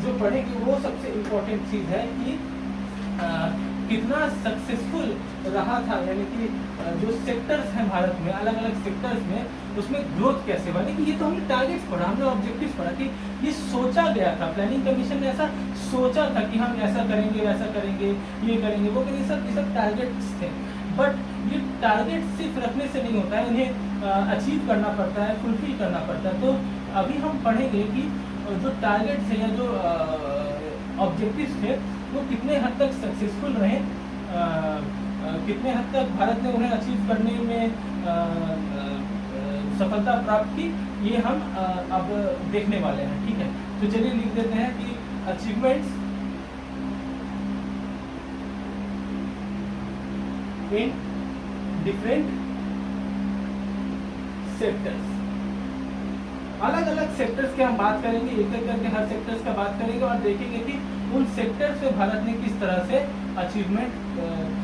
जो पढ़ेंगे वो सबसे इम्पोर्टेंट चीज़ है कि कितना सक्सेसफुल रहा था, यानी कि जो सेक्टर्स हैं भारत में, अलग अलग सेक्टर्स में उसमें ग्रोथ कैसे बनी। कि ये तो हमने टारगेट्स पढ़ा, हमने ऑब्जेक्टिव्स पढ़ा कि ये सोचा गया था, प्लानिंग कमीशन ने ऐसा सोचा था कि हम ऐसा करेंगे, वैसा करेंगे, ये करेंगे, वो करेंगे, ये सब टारगेट्स थे। बट ये टारगेट सिर्फ रखने से नहीं होता है, इन्हें अचीव करना पड़ता है, फुलफिल करना पड़ता है। तो अभी हम पढ़ेंगे कि जो टारगेट्स है या जो ऑब्जेक्टिव्स थे वो कितने हद तक सक्सेसफुल रहे, कितने हद तक भारत ने उन्हें अचीव करने में सफलता प्राप्त की, ये हम अब देखने वाले हैं। ठीक है, तो चलिए लिख देते हैं कि अचीवमेंट्स इन डिफरेंट सेक्टर्स। अलग अलग सेक्टर्स की हम बात करेंगे, एक एक करके हर सेक्टर्स का बात करेंगे और देखेंगे कि उन सेक्टर्स पे भारत ने किस तरह से अचीवमेंट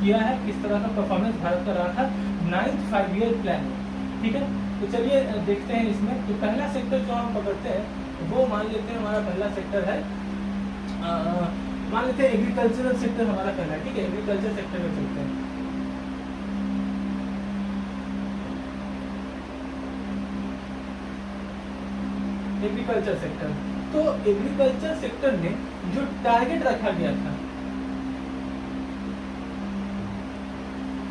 किया है, किस तरह का परफॉर्मेंस भारत का रहा था 9th 5-year प्लान में। ठीक है, तो चलिए देखते हैं इसमें। तो पहला सेक्टर जो हम पकड़ते हैं वो मान लेते हैं हमारा पहला सेक्टर है, मान लेते हैं एग्रीकल्चरल सेक्टर हमारा पहला है। ठीक है, एग्रीकल्चर सेक्टर में चलते हैं। Agriculture sector. तो एग्रीकल्चर सेक्टर में जो टारगेट रखा गया था,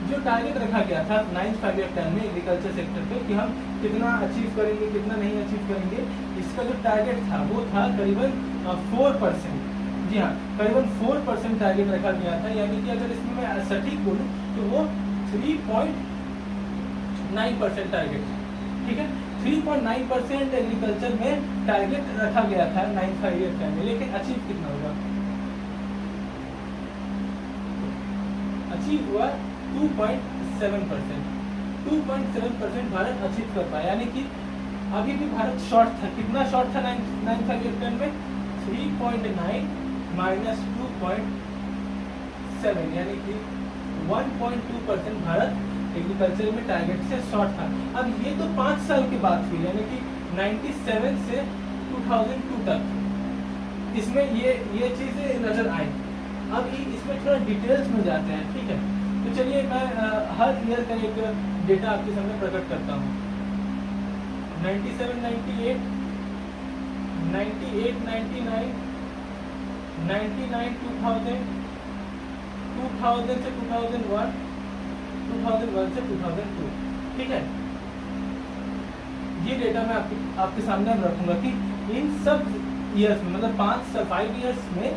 जो टारगेट रखा गया था 9th 5-year प्लान में एग्रीकल्चर सेक्टर पे कि हम कितना अचीव करेंगे कितना नहीं अचीव करेंगे, इसका जो टारगेट था वो था करीबन 4%। जी हाँ, करीबन 4% टारगेट रखा गया था, यानी कि अगर इसमें मैं सटीक बोलूँ तो वो 3.9% टारगेट, ठीक है, 3.9% एग्रीकल्चर में टारगेट रखा गया था 9th 5-year प्लान में। लेकिन अचीव कितना हुआ? अचीव हुआ 2.7%। 2.7% भारत अचीव कर पाया, यानी कि अभी भी भारत शॉर्ट था। कितना शॉर्ट था 9th 5-year प्लान में? 3.9 माइनस 2.7, यानी कि 1.2% भारत एग्रीकल्चर में टारगेट से शॉर्ट था। अब ये तो 5 साल की बात हुई, यानी कि 97 से 2002 तक इसमें ये चीजें नजर आई। अब इसमें थोड़ा डिटेल्स में जाते हैं, ठीक है। तो चलिए मैं हर ईयर का एक डेटा आपके सामने प्रकट करता हूँ। 97, 98, 98, 99, 99, 2000, 2000 से 2001, 2001 से 2002, ठीक है। ये डेटा मैं आपके सामने रखूंगा कि इन सब ईयर्स में, मतलब 5 ईयर्स में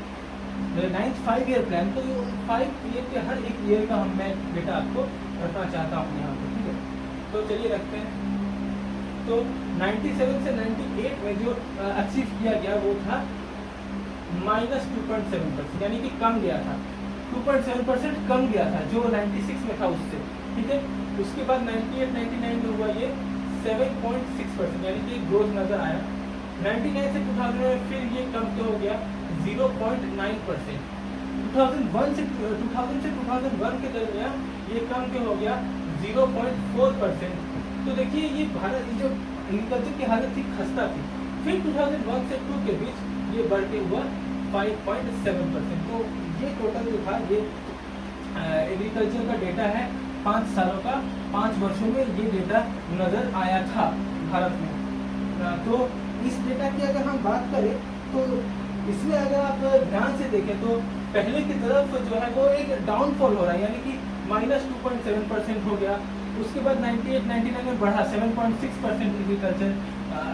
9th 5-year प्लान, तो 5 ईयर के हर एक ईयर का मैं डेटा आपको रखना चाहता हूँ यहाँ पर, ठीक है। तो चलिए रखते हैं। तो 97 से 98 में जो अचीव किया गया वो था -2.7%, यानी कि कम गया था, 2.7% कम गया था जो 96 में था उससे, ठीक है। उसके बाद 98, 99 में हुआ ये 7.6%, यानी कि ग्रोथ नजर आया। 99 से 2000 में फिर ये कम तो हो गया 0.9%। 2001 से 2001 के दरमियान ये कम क्यों हो गया 0.4%। तो देखिए ये भारत जो एग्रीकल्चर की हालत थी खस्ता थी। फिर 2001 से 2 के बीच ये बढ़ के हुआ 5.7%। तो ये टोटल जो था ये एग्रीकल्चर का डेटा है 5 सालों का, 5 वर्षों में ये डेटा नजर आया था भारत में। तो इस डेटा की अगर हम बात करें तो इसमें अगर आप ध्यान से देखें तो पहले की तरफ जो है वो एक डाउनफॉल हो रहा है, यानी कि -2.7% हो गया। उसके बाद 98, 99 में बढ़ा 7.6% एग्रीकल्चर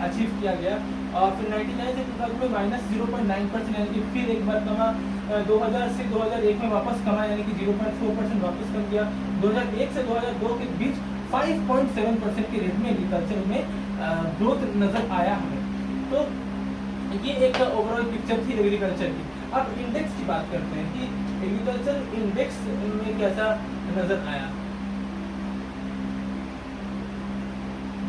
अचीव किया गया, और फिर 99 से 2000 में -0.9%, यानी कि फिर एक बार कमा। 2000 से 2001 में वापस कमा, यानी कि 0.4% वापस कम किया। 2001 से 2002 के बीच 5.7% के रेट में एग्रीकल्चर में ग्रोथ नजर आया हमें। तो ये एक ओवरऑल पिक्चर थी एग्रीकल्चर की। अब इंडेक्स की बात करते हैं कि एग्रीकल्चर इंडेक्स में कैसा नजर आया,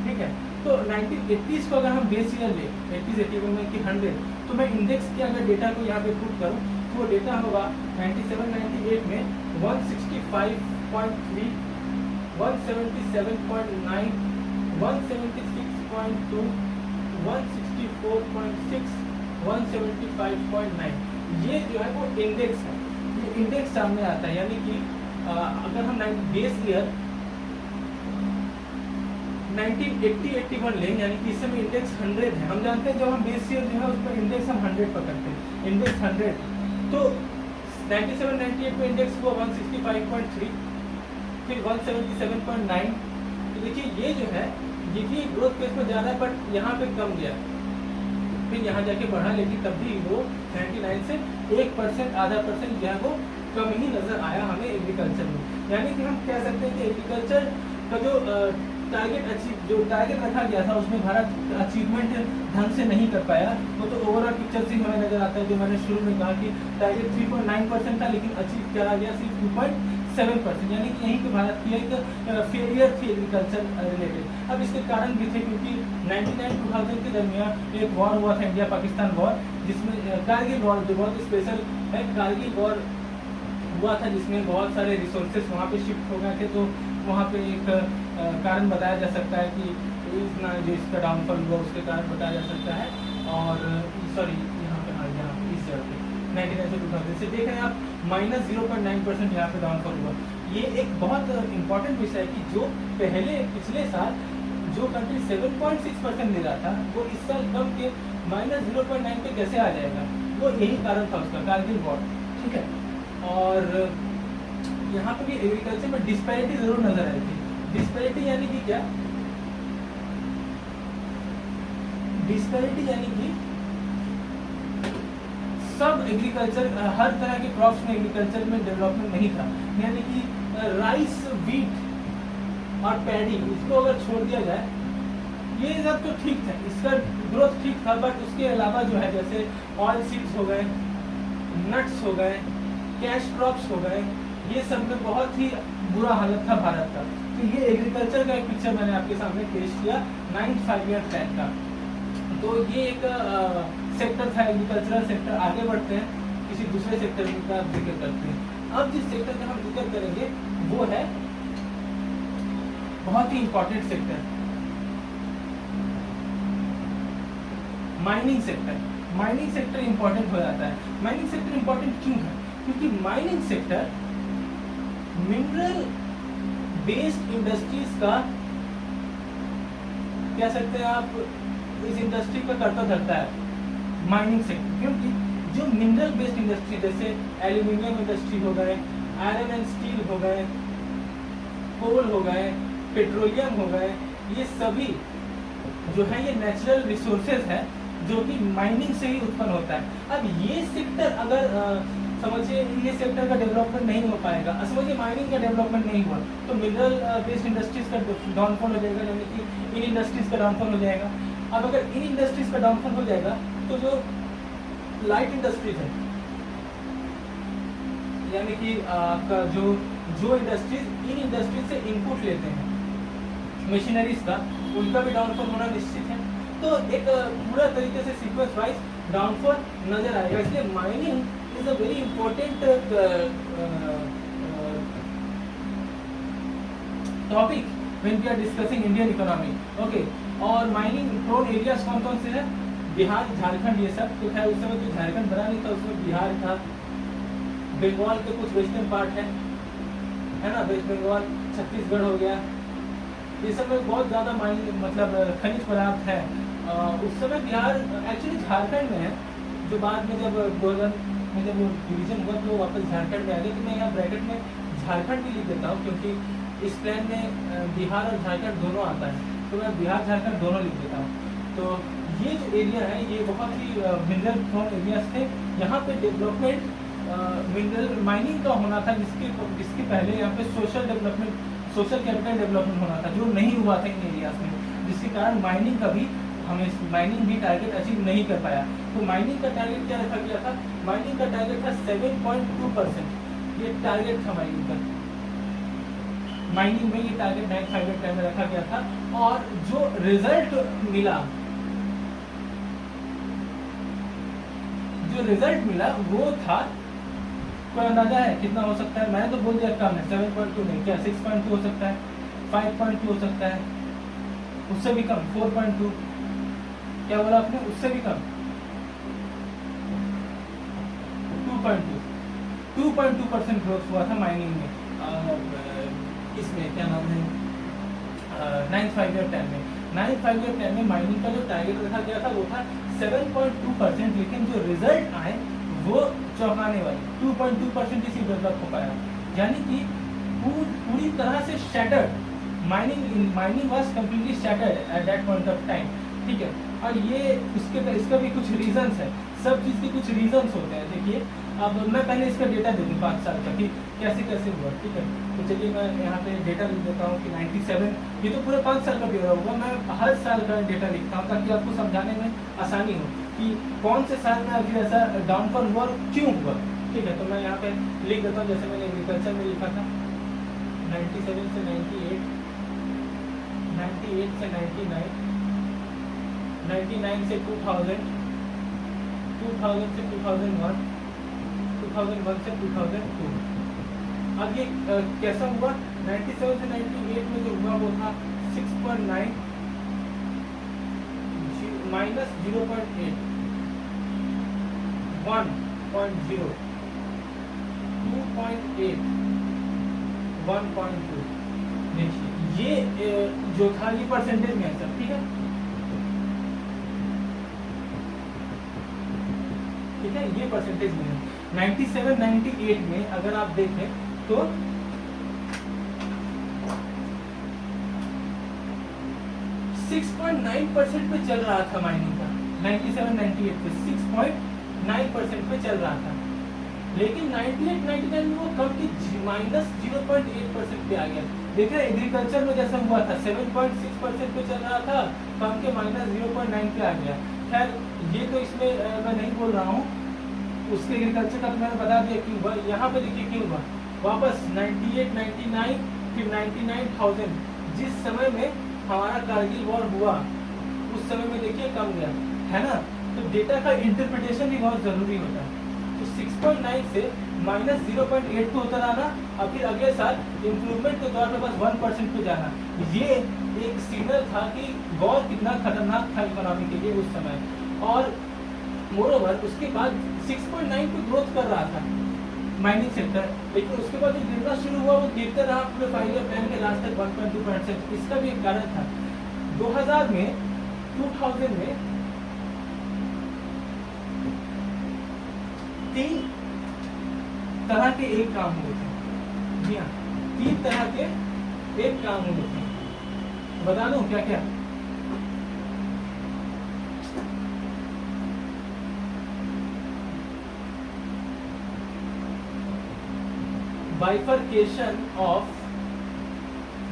ठीक है। तो 1980s को अगर हम बेस ईयर ले 80s 81 में कि 100, तो मैं इंडेक्स के अगर डेटा को यहाँ पे पुट करूँ तो वो डेटा होगा 97, 98 में 165.3, 177.9, 176.2, 164.6, 175.9। ये जो है वो इंडेक्स है, ये इंडेक्स सामने आता है। यानी कि अगर हम बेस ईयर 1980-81 लें, यानी कि इस समय इंडेक्स 100 है। हम जानते हैं जब हम बेस ईयर जो है उस पर इंडेक्स हम 100 पकड़ते हैं, इंडेक्स 100। तो 97-98 में इंडेक्स हुआ 165.3, फिर 177.9। तो देखिए ये जो है ये भी ग्रोथ फेज में ज़्यादा है, बट यहाँ पे कम गया, फिर यहाँ जाके बढ़ा, लेकिन तब भी वो 99 से 1%, आधा परसेंट जो है वो कम ही नजर आया हमें एग्रीकल्चर में। यानी कि हम कह सकते हैं कि एग्रीकल्चर का जो टारगेट रखा गया था उसमें भारत अचीवमेंट ढंग से नहीं कर पाया। वो तो ओवरऑल पिक्चर से हमें नजर आता है, जो मैंने शुरू में कहा कि टारगेट 3.9% था, लेकिन अचीव किया गया सिर्फ 2.7%, यानी कि यहीं पे भारत की एक फेलियर थी एग्रीकल्चर रिलेटेड। अब इसके कारण भी थे क्योंकि 99-2000 के दरमियान एक वॉर हुआ था, इंडिया पाकिस्तान वॉर, जिसमें कारगिल वॉर जो बहुत स्पेशल है, कारगिल वॉर हुआ था जिसमें बहुत सारे रिसोर्सेस वहाँ पे शिफ्ट हो गए थे। तो वहाँ पे एक कारण बताया जा सकता है कि इतना जो इसका डाउनफॉल हुआ उसके कारण बताया जा सकता है। और सॉरी यहाँ पे इस जगह पे 99 से 2000 से देख रहे हैं आप -0.9% यहाँ पे डाउनफॉल हुआ। ये एक बहुत इम्पोर्टेंट विषय है कि जो पिछले साल जो कंट्री 7.6% ले रहा था वो इस साल कम के -0.9 पे कैसे आ जाएगा? वो यही कारण था उसका, कारगिल वॉर। ठीक है, और यहाँ पे भी एग्रीकल्चर में डिस्पैरिटी जरूर नजर आई थी। डिस्पैरिटी यानी कि क्या? डिस्पैरिटी यानी कि सब एग्रीकल्चर, हर तरह के क्रॉप्स में एग्रीकल्चर में डेवलपमेंट नहीं था। यानी कि राइस, वीट और पैडी, इसको अगर छोड़ दिया जाए, ये सब तो ठीक था, इसका ग्रोथ ठीक था, बट उसके अलावा जो है जैसे ऑयल सीड्स हो गए, नट्स हो गए, कैश क्रॉप्स हो गए, ये सब में बहुत ही बुरा हालत था भारत का। तो ये एग्रीकल्चर का एक पिक्चर मैंने आपके सामने पेश किया 9th 5-year प्लान का। तो ये एक सेक्टर था, एग्रीकल्चरल सेक्टर। आगे बढ़ते हैं, किसी दूसरे सेक्टर का जिक्र करते हैं। अब जिस सेक्टर का हम जिक्र करेंगे वो है बहुत ही important sector, mining sector. Mining sector important हो जाता है। माइनिंग सेक्टर इंपॉर्टेंट क्यों है? क्योंकि mining sector mineral based industries का, कह सकते हैं आप, इस इंडस्ट्री का करता धरता है माइनिंग सेक्टर। क्योंकि जो मिनरल बेस्ड इंडस्ट्री जैसे एल्यूमिनियम इंडस्ट्री हो गए, आयरन एंड स्टील हो गए, कोल हो गए, पेट्रोलियम हो गए, ये सभी जो है ये नेचुरल रिसोर्सेज है जो कि माइनिंग से ही उत्पन्न होता है। अब ये सेक्टर अगर समझिए ये सेक्टर का डेवलपमेंट नहीं हो पाएगा, समझिए माइनिंग का डेवलपमेंट नहीं हुआ तो मिनरल बेस्ड इंडस्ट्रीज का डाउनफॉल हो जाएगा, यानी कि इन इंडस्ट्रीज का डाउनफॉल हो जाएगा। अब अगर इन इंडस्ट्रीज का डाउनफॉल हो जाएगा तो जो लाइट इंडस्ट्रीज है, यानी कि आपका जो इंडस्ट्रीज इन इंडस्ट्रीज से इनपुट लेते हैं मशीनरीज का, उनका भी डाउनफॉल होना निश्चित है। तो एक पूरा तरीके से सीक्वेंस वाइज डाउनफॉल नजर आएगा। इसलिए mining is a very important topic when we are discussing Indian economy. Okay, और माइनिंग प्रोन एरियाज कौन कौन से हैं? बिहार, झारखंड, ये सब। तो खैर उस समय तो झारखंड बना नहीं था, उसमें बिहार था, बंगाल के कुछ वेस्टर्न पार्ट है ना, वेस्ट बंगाल, छत्तीसगढ़ हो गया, ये सब में बहुत ज़्यादा माइनिंग मतलब खनिज पदार्थ है। उस समय बिहार एक्चुअली झारखंड में है, जो बाद में जब 2000 में जब डिवीजन हुआ तो वापस झारखंड में आ गया। तो मैं यहाँ ब्रैकेट में झारखंड भी लिख देता हूँ क्योंकि इस प्लान में बिहार और झारखंड दोनों आता है, तो मैं बिहार झारखंड दोनों लिख देता हूँ। तो ये जो एरिया है ये बहुत ही मिनरल प्रोन एरियाज थे। यहाँ पे डेवलपमेंट मिनरल माइनिंग का होना था, जिसके पहले यहाँ पे social development, social capital development होना था, जो नहीं हुआ था इन एरियाज में, जिसके कारण माइनिंग का भी माइनिंग भी टारगेट अचीव नहीं कर पाया। तो माइनिंग का टारगेट क्या रखा गया था? माइनिंग का टारगेट था 7.2%। ये टारगेट था माइनिंग का। माइनिंग में ये टारगेट 9th 5-year प्लान में रखा गया था। और जो रिजल्ट मिला वो था, कोई अंदाजा है कितना हो सकता है? मैंने तो बोल दिया कम है, 7.2 नहीं, क्या 6.2 हो सकता है, 5.2 हो सकता है, उससे भी कम 4.2, क्या बोला आपने? उससे भी कम 2.2% ग्रोथ हुआ था माइनिंग में। इसमें क्या नाम है, 9th 5-year प्लान में। 9th 5-year प्लान में माइनिंग का जो टारगेट रखा गया था वो था 7.2%, लेकिन जो रिजल्ट आए वो चौंकाने वाले 2.2% इसी डेवलप हो पाया। यानी कि पूरी तरह से shattered, mining was completely shattered at that point of time. ठीक है, और ये इसका भी कुछ रीजंस है, सब चीज़ के कुछ रीजंस होते हैं। देखिए, अब मैं पहले इसका डेटा दे दूँ 5 साल का कि कैसे कैसे हुआ। ठीक है, तो चलिए मैं यहाँ पे डेटा लिख देता हूँ कि 97, ये तो पूरे 5 साल का ब्यौरा होगा, मैं हर साल का डेटा लिखता हूँ ताकि आपको समझाने में आसानी हो कि कौन से साल में अभी ऐसा डाउनफॉल हुआ और क्यों हुआ। ठीक है, तो मैं यहाँ पे लिख देता हूँ, जैसे मैंने एग्रीकल्चर में लिखा था 97 से 98, 98 से 99, 99 से 2000, 2000 से 2001, 2001 से 2002। अब ये कैसा हुआ? 97 से 98 में जो हुआ वो था 6.9 माइनस 0.8, 1.0, 2.8, 1.2। देखिए ये जो था ये परसेंटेज में है सर, ठीक है, ठीक है, ये परसेंटेज में है। 97 98 में अगर आप देखें तो 6.9% पे चल रहा था माइनिंग का। 97 98 पे 6.9% पे चल रहा था, लेकिन 98 99 में वो कम की -0.8% पे आ गया। देखिए एग्रीकल्चर में जैसा हुआ था 7.6% पे चल रहा था, कम के -0.9 पे आ गया। खैर ये तो इसमें मैं नहीं बोल रहा हूँ, उसके एग्रीकल्चर का तो मैंने बता दिया क्यों हुआ। यहाँ पे देखिए क्यों हुआ, वापस 98 99 फिर 99,000, जिस समय में हमारा कारगिल वॉर हुआ उस समय में देखिए कम गया है ना। तो डेटा का इंटरप्रिटेशन भी बहुत जरूरी होता है। तो 6.9 से -0.8 पे उतर आना और फिर अगले साल इम्प्रूवमेंट के तौर पे बस 1% पे जाना, ये एक सिग्नल था कि वॉर कितना खतरनाक था इकोनॉमी के लिए उस समय। और मोरोवर उसके बाद 6.9 पे ग्रोथ कर रहा था माइनिंग सेक्टर, लेकिन उसके बाद जो गिरना शुरू हुआ वो गिरते रहा पूरे 5 ईयर प्लान के लास्ट तक 1.2%। इसका भी एक कारण था 2000 में 2000 में 3 तरह के एक काम हुए थे। जी हाँ, 3 तरह के एक काम हुए थे, बता दूं क्या क्या। बाइफरकेशन ऑफ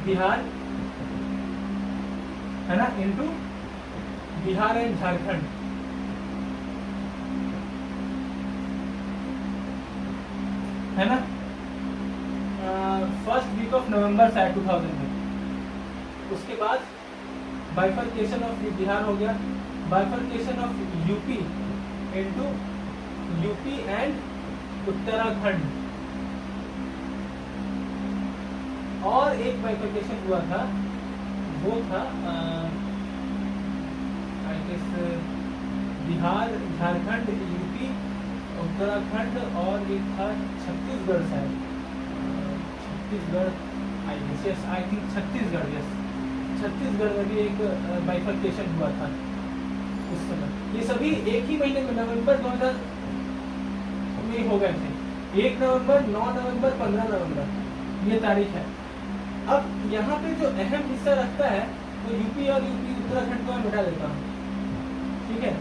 बिहार है ना इनटू बिहार एंड झारखंड, है ना, फर्स्ट वीक ऑफ नवंबर शायद 2000 में। उसके बाद बाइफरकेशन ऑफ बिहार हो गया, bifurcation of UP into UP and Uttarakhand, और एक बाइफरकेशन हुआ था वो था I guess Bihar Jharkhand UP Uttarakhand, और एक था छत्तीसगढ़ शायद, Chhattisgarh I guess, yes I think Chhattisgarh, yes Chhattisgarh में भी एक बाइफरकेशन हुआ था उस समय। ये सभी एक ही महीने में नवंबर 2000 में हो गए थे। 1 नवंबर 9 नवंबर 15 नवंबर ये तारीख है। अब यहाँ पे जो अहम हिस्सा रखता है वो यूपी और यूपी उत्तराखंड को मैं मिटा देता हूँ, ठीक है।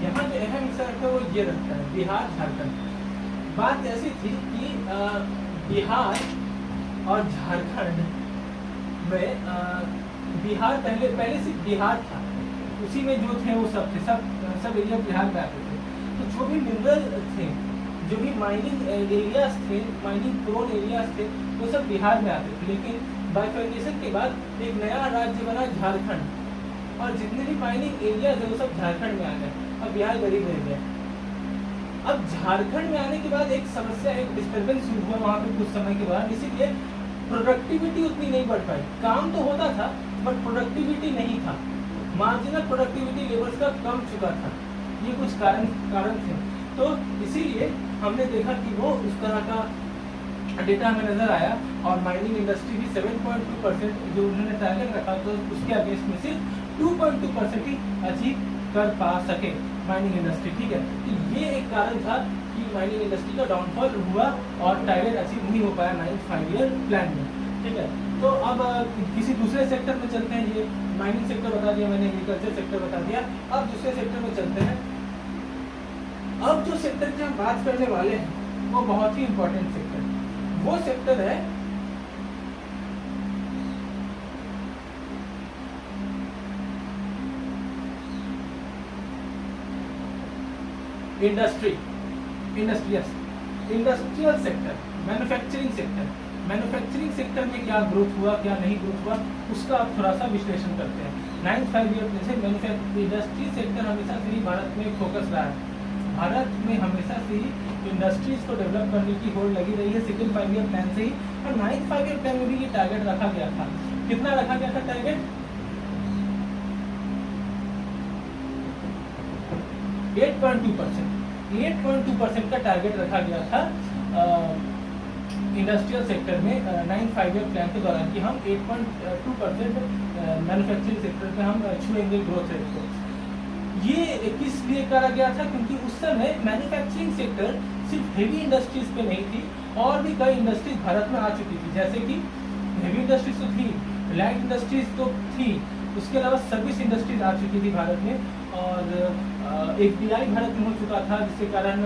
यहाँ जो अहम हिस्सा रखता है वो ये रखता है बिहार झारखंड। बात ऐसी थी कि बिहार और झारखंड में बिहार पहले सिर्फ बिहार था, उसी में जो थे वो सब थे, सब एरिया बिहार में आते थे। तो जो भी मिनरल थे, जो भी माइनिंग एरियाज थे, माइनिंग प्रोन एरियाज थे, वो सब बिहार में आते थे। लेकिन बाइफरकेशन के बाद एक नया राज्य बना झारखंड, और जितने भी माइनिंग एरियाज है वो सब झारखंड में आ गए। अब बिहार गरीब रह गया। अब झारखंड में आने के बाद एक समस्या, एक डिस्टर्बेंस हुआ वहाँ पे कुछ समय के बाद, इसीलिए प्रोडक्टिविटी उतनी नहीं बढ़ पाई। काम तो होता था बट प्रोडक्टिविटी नहीं था, मार्जिनल प्रोडक्टिविटी लेवल्स का कम चुका था। ये कुछ कारण थे। तो इसीलिए हमने देखा कि वो उस तरह का डेटा हमें नजर आया, और माइनिंग इंडस्ट्री भी 7.2% जो उन्होंने टारगेट रखा तो उसके अगेंस्ट में सिर्फ 2.2% ही अचीव कर पा सके माइनिंग इंडस्ट्री, ठीक है। तो ये एक कारण था कि माइनिंग इंडस्ट्री का डाउनफॉल हुआ और टारगेट अचीव नहीं हो पाया 9th 5-year प्लान में, ठीक है। तो अब किसी दूसरे सेक्टर में चलते हैं। ये माइनिंग सेक्टर बता दिया मैंने, एग्रीकल्चर सेक्टर बता दिया। अब दूसरे सेक्टर में चलते हैं। अब जो सेक्टर की हम बात करने वाले हैं वो बहुत ही इंपॉर्टेंट सेक्टर, वो सेक्टर है industrial sector, manufacturing sector. Manufacturing sector में क्या ग्रोथ हुआ, क्या नहीं ग्रोथ हुआ, उसका आप थोड़ा सा विश्लेषण करते हैं। 9th 5-year प्लान से मैन्युफैक्चरिंग इंडस्ट्री सेक्टर हमेशा से ही भारत में फोकस रहा है। भारत में हमेशा से ही इंडस्ट्रीज को डेवलप करने की होड़ लगी रही है 2nd 5-year प्लान से ही, और 9th 5-year प्लान में भी ये टारगेट रखा गया था। कितना रखा गया था टारगेट? 8.2% का टारगेट रखा गया था इंडस्ट्रियल सेक्टर में 9 5 ईयर प्लान के दौरान कि हम 8.2% मैन्युफैक्चरिंग सेक्टर में हम छुएंगे ग्रोथ रेट को। ये किस लिए करा गया था? क्योंकि उस समय मैन्युफैक्चरिंग सेक्टर सिर्फ हेवी इंडस्ट्रीज पे नहीं थी, और भी कई इंडस्ट्रीज भारत में आ चुकी थी, जैसे कि हेवी इंडस्ट्रीज तो थी, लाइट इंडस्ट्रीज तो थी, उसके अलावा सर्विस इंडस्ट्रीज आ चुकी थी भारत में, और FDI भारत में हो चुका था, जिसके कारण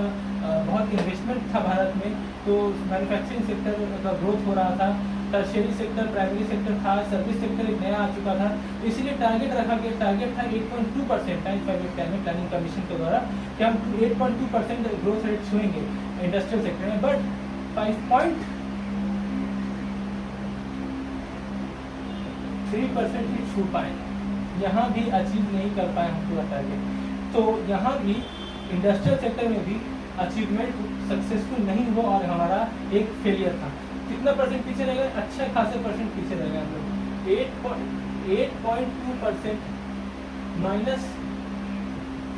बहुत इन्वेस्टमेंट था भारत में, तो मैन्युफैक्चरिंग सेक्टर का ग्रोथ हो रहा था, टर्शियरी सेक्टर, प्राइमरी सेक्टर था, सर्विस सेक्टर एक नया आ चुका था, इसीलिए टारगेट रखा गया। टारगेट था 8.2% 9 5 ईयर प्लान में प्लानिंग कमीशन के द्वारा कि हम 8.2% ग्रोथ रेट छुएंगे इंडस्ट्रियल सेक्टर में, बट 5.3% ही छू पाए, यहाँ भी अचीव नहीं कर पाए हम पूरा टारगेट। तो यहाँ भी इंडस्ट्रियल सेक्टर में भी अचीवमेंट सक्सेसफुल नहीं हुआ, और हमारा एक फेलियर था। कितना परसेंट पीछे रह गए? अच्छा खासे परसेंट पीछे रह गए हम लोग, 8.2% माइनस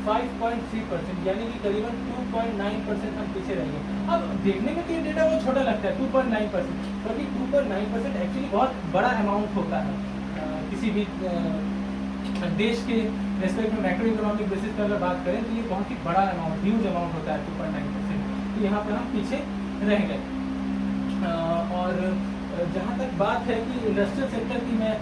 5.3%, यानी कि करीबन 2.9% हम पीछे रह गए। अब देखने में तो ये डेटा बहुत छोटा लगता है 2.9%, क्योंकि 2.9% एक्चुअली बहुत बड़ा अमाउंट होता है किसी भी देश के रेस्पेक्ट में। मैक्रो इकोनॉमिक बेसिस पर अगर बात करें तो ये बहुत ही बड़ा अमाउंट, ह्यूज अमाउंट होता है 2.9%। तो यहाँ पर हम पीछे रह गए। और जहाँ तक बात है कि इंडस्ट्रियल सेक्टर की मैं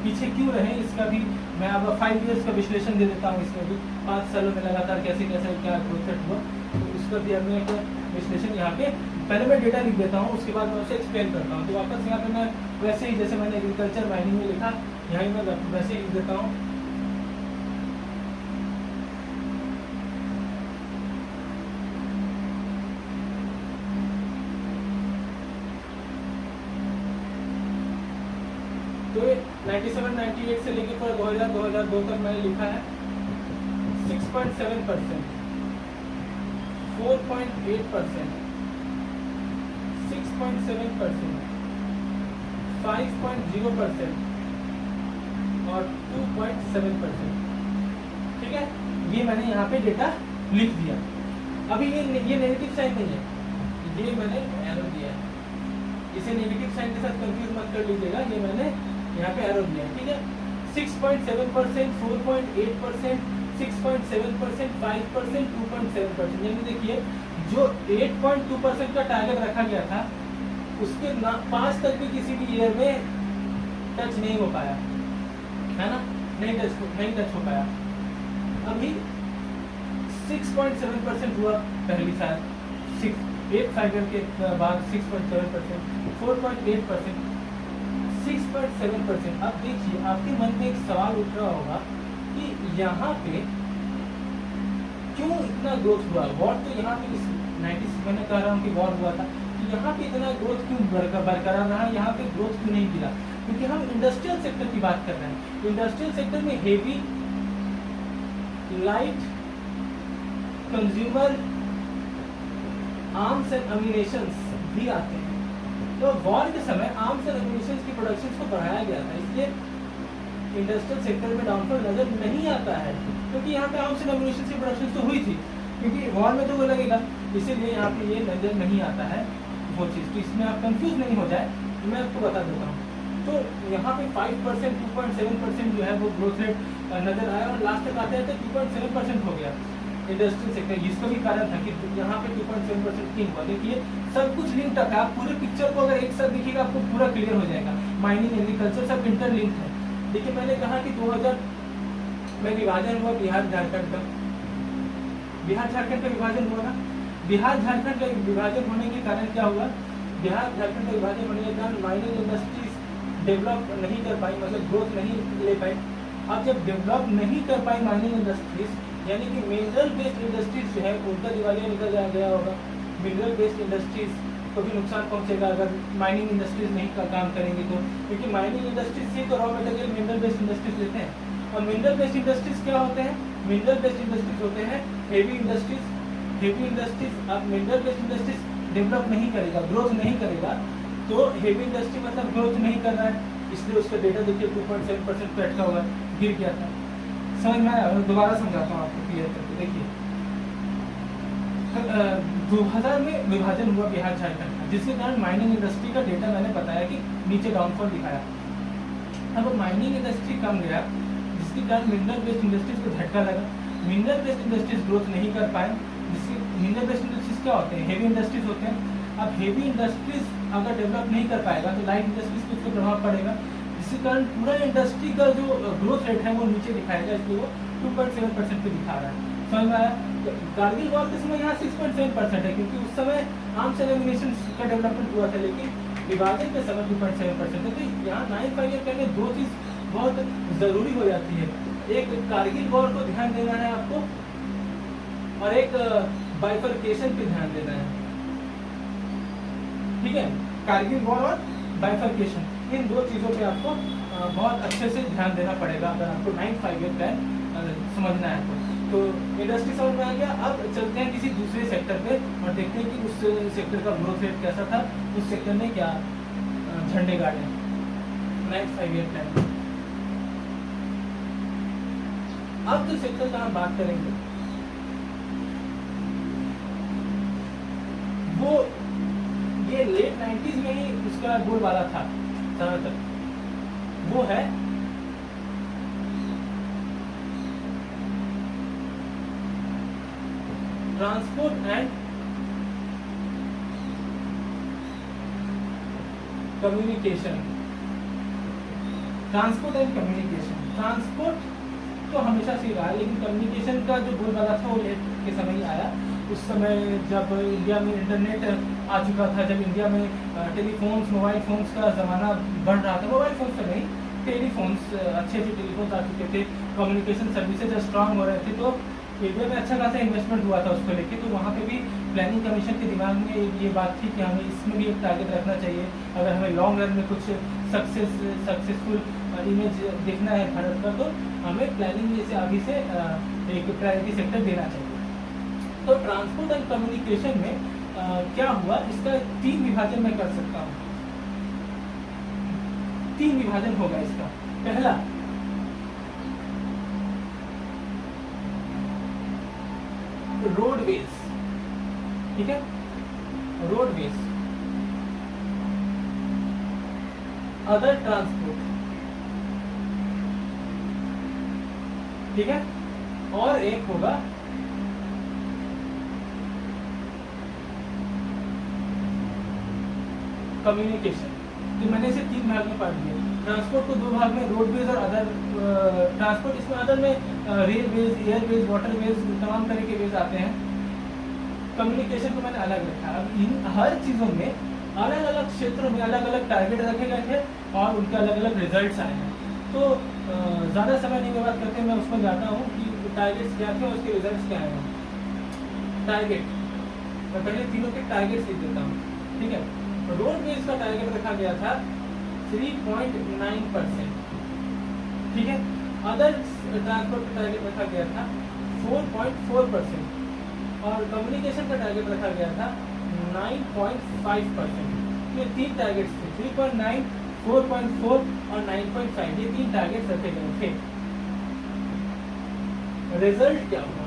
पीछे क्यों रहे, इसका भी मैं अब 5 इयर्स का विश्लेषण दे देता हूँ। इसमें भी 5 सालों में लगातार कैसे कैसे क्या ग्रोथ रेट हुआ, तो उसका भी अब मैं एक विश्लेषण यहाँ पे पहले मैं डेटा लिख देता हूँ, उसके बाद मैं उसे एक्सप्लेन करता हूँ। तो वापस यहाँ पे मैं वैसे ही जैसे मैंने एग्रीकल्चर माइनिंग में लिखा, यहाँ मैं वैसे ही लिख देता हूँ। तो 97-98 से लेकर पूरा 2000-2002 तक मैंने लिखा है 6.7%, 4.8%, 6.7%, 5.0% और 2.7%। ठीक है, ये मैंने यहाँ पे डेटा लिख दिया। अभी ये नेगेटिव साइन नहीं है, ये मैंने एरो दिया है, इसे नेगेटिव साइन के साथ कंफ्यूज मत कर लीजिएगा, ये मैंने यहाँ पे एरो दिया है। ठीक है, 6.7%, 4.8%, 6.7%, 5%, 2.7%। यानी देखिए जो 8.2% का टारगेट रखा गया था उसके 5 तक भी किसी भी ईयर में टच नहीं हो पाया, है ना, नहीं टच हो पाया। अभी 6.7% हुआ पहली साल, 8 5 ईयर के बाद 6.7%, 4.8%, 6.7%। अब देखिए आपके मन में एक सवाल उठ रहा होगा कि यहाँ पे क्यों इतना ग्रोथ हुआ। वॉर तो यहाँ पे 90 मैंने कह रहा हूँ कि वॉर हुआ था, तो यहाँ पे इतना ग्रोथ क्यों बरकरार रहा, यहाँ पे ग्रोथ क्यों नहीं गिरा? क्योंकि हम इंडस्ट्रियल सेक्टर की बात कर रहे हैं। इंडस्ट्रियल सेक्टर में heavy, light, consumer, arms and ammunitions भी आते हैं। तो वॉर के समय आर्म्स एंड अम्यूनिशंस की प्रोडक्शन को बढ़ाया गया था, इसलिए इंडस्ट्रियल सेक्टर में डाउनफॉल नजर नहीं आता है, क्योंकि यहाँ पे आर्म्स एंड अम्यूनिशंस की प्रोडक्शन तो हुई थी, क्योंकि वॉर में तो वो लगेगा, इसीलिए यहाँ पे ये नजर नहीं आता है वो चीज़। तो इसमें आप कंफ्यूज नहीं हो जाए, तो मैं आपको बता देता हूँ। तो यहाँ पे 5%, 2.7% जो है वो ग्रोथ रेट नजर आया, और लास्ट तक आते आते 2.7% हो गया इंडस्ट्रियल सेक्टर। इसका भी कारण था कि यहाँ पे 2.7% क्यों हुआ। देखिए सब कुछ लिंक है, आप पूरे पिक्चर को अगर एक साथ देखिएगा आपको पूरा क्लियर हो जाएगा। माइनिंग, एग्रीकल्चर सब इंटरलिंक है। देखिए मैंने कहा कि 2000 में विभाजन हुआ बिहार झारखंड का, बिहार झारखंड का विभाजन हुआ ना। बिहार झारखंड का विभाजन होने के कारण क्या हुआ, बिहार झारखंड का विभाजन होने के कारण माइनिंग इंडस्ट्रीज डेवलप नहीं कर पाई, मतलब ग्रोथ नहीं ले पाई। अब जब डेवलप नहीं कर पाई माइनिंग इंडस्ट्रीज, यानी कि मिनरल बेस्ड इंडस्ट्रीज जो है उनका दिवालिया निकल गया होगा। मिनरल बेस्ड इंडस्ट्रीज को भी नुकसान पहुंचेगा अगर माइनिंग इंडस्ट्रीज नहीं काम करेंगे तो, क्योंकि माइनिंग इंडस्ट्रीज से तो raw material mineral based industries लेते हैं। और मिनरल बेस्ड इंडस्ट्रीज क्या होते हैं, मिनरल बेस्ड इंडस्ट्रीज होते हैं हेवी इंडस्ट्रीज। हेवी इंडस्ट्रीज, अब मिनरल बेस्ड इंडस्ट्रीज डेवलप नहीं करेगा, ग्रोथ नहीं करेगा, तो हेवी इंडस्ट्री मतलब ग्रोथ नहीं कर रहा है, इसलिए उसका डेटा देखिए 2.7% पे अटका हुआ गिर गया था। समझ में आया? दोबारा समझाता हूँ आपको क्लियर करके। देखिए 2000 में विभाजन हुआ बिहार झारखंड का, जिसके कारण माइनिंग इंडस्ट्री का डेटा मैंने बताया कि नीचे डाउनफॉल दिखाया। अब माइनिंग इंडस्ट्री कम गया, जिसके कारण मिनरल बेस्ड इंडस्ट्रीज को झटका लगा। मिनरल बेस्ड इंडस्ट्रीज ग्रोथ नहीं कर पाए, जिससे मिनरल बेस्ड इंडस्ट्रीज क्या होते हैं, हेवी इंडस्ट्रीज होते हैं। अब हेवी इंडस्ट्रीज अगर डेवलप नहीं कर पाएगा तो लाइट इंडस्ट्रीज पे उसका प्रभाव पड़ेगा, जिसके कारण पूरा इंडस्ट्री का जो ग्रोथ रेट है वो नीचे दिखाएगा, इसलिए वो 2.7% पे दिखा रहा है। समझ में आया? कारगिल वॉर के समय यहाँ 6.7% है, क्योंकि उस समय आर्म्स एंड एम्यूनिशन का डेवलपमेंट हुआ था, लेकिन विभाजन के समय 2.7% है। तो यहाँ 9-5 ईयर के दो चीज़ बहुत ज़रूरी हो जाती है। एक कारगिल वॉर को ध्यान देना है आपको, और एक बाइफरकेशन पे ध्यान देना है। ठीक है, कारगिल वॉर और बाइफरकेशन, इन दो चीज़ों पे आपको बहुत अच्छे से ध्यान देना पड़ेगा अगर आपको 9-5 ईयर प्लान समझना है तो इंडस्ट्री समझ में आ गया। अब चलते हैं किसी दूसरे सेक्टर पे और देखते हैं कि उस सेक्टर का ग्रोथ रेट कैसा था, उस सेक्टर ने क्या झंडे गाड़े 9-5 ईयर प्लान। अब जो सेक्टर का हम बात करेंगे वो ये लेट 90s में ही उसका बोलबाला था ज्यादातर, वो है transport and communication. Transport and communication, transport तो हमेशा से रहा है, लेकिन कम्युनिकेशन का जो बोलबाला था वो लेट के समय ही आया। उस समय जब इंडिया में इंटरनेट आ चुका था, जब इंडिया में टेलीफोन्स, मोबाइल फ़ोन्स का ज़माना बढ़ रहा था, मोबाइल फ़ोन्स तो नहीं, टेलीफोन्स, अच्छे टेलीफोन्स आ चुके थे, कम्युनिकेशन सर्विसेज स्ट्रांग हो रहे थे, तो इंडिया में अच्छा खासा इन्वेस्टमेंट हुआ था उसको लेके। तो वहाँ पे भी प्लानिंग कमीशन के दिमाग में ये बात थी कि हमें इसमें भी एक टारगेट रखना चाहिए, अगर हमें लॉन्ग रन में कुछ सक्सेसफुल इमेज देखना है भारत का, तो हमें प्लानिंग में से अभी से एक प्रायोरिटी सेक्टर देना चाहिए। तो ट्रांसपोर्ट एंड कम्युनिकेशन में क्या हुआ, इसका 3 विभाजन मैं कर सकता हूँ। 3 विभाजन होगा इसका। पहला, रोडवेज, ठीक है, रोडवेज, अदर ट्रांसपोर्ट, ठीक है, और एक होगा कम्युनिकेशन। तो मैंने इसे 3 भाग में बांट दिया। ट्रांसपोर्ट को 2 भाग में, रोडवेज और अदर ट्रांसपोर्ट। इसमें अदर में रेलवेज, एयरवेज, वाटरवेज, तमाम तरह के वेज आते हैं। कम्युनिकेशन को मैंने अलग रखा। अब इन हर चीज़ों में अलग अलग क्षेत्रों में अलग अलग टारगेट रखे गए थे और उनके अलग अलग रिजल्ट्स आए हैं। तो ज़्यादा समय नहीं बर्बाद करते, मैं उसमें जाता हूँ कि टारगेट्स क्या थे और उसके रिजल्ट्स क्या आए हैं। टारगेट, मैं पहले तीनों के टारगेट्स लिख देता हूँ, ठीक है। रोडवेज का टारगेट रखा गया था 3.9%, ठीक है। अदर ट्रांसपोर्ट का टारगेट रखा गया था 4.4% और कम्युनिकेशन का टारगेट रखा गया था 9.5%। ये 3 टारगेट्स थे, 3.9, 4.4 और 9.5, ये 3 टारगेट्स रखे गए थे। रिजल्ट क्या हुआ,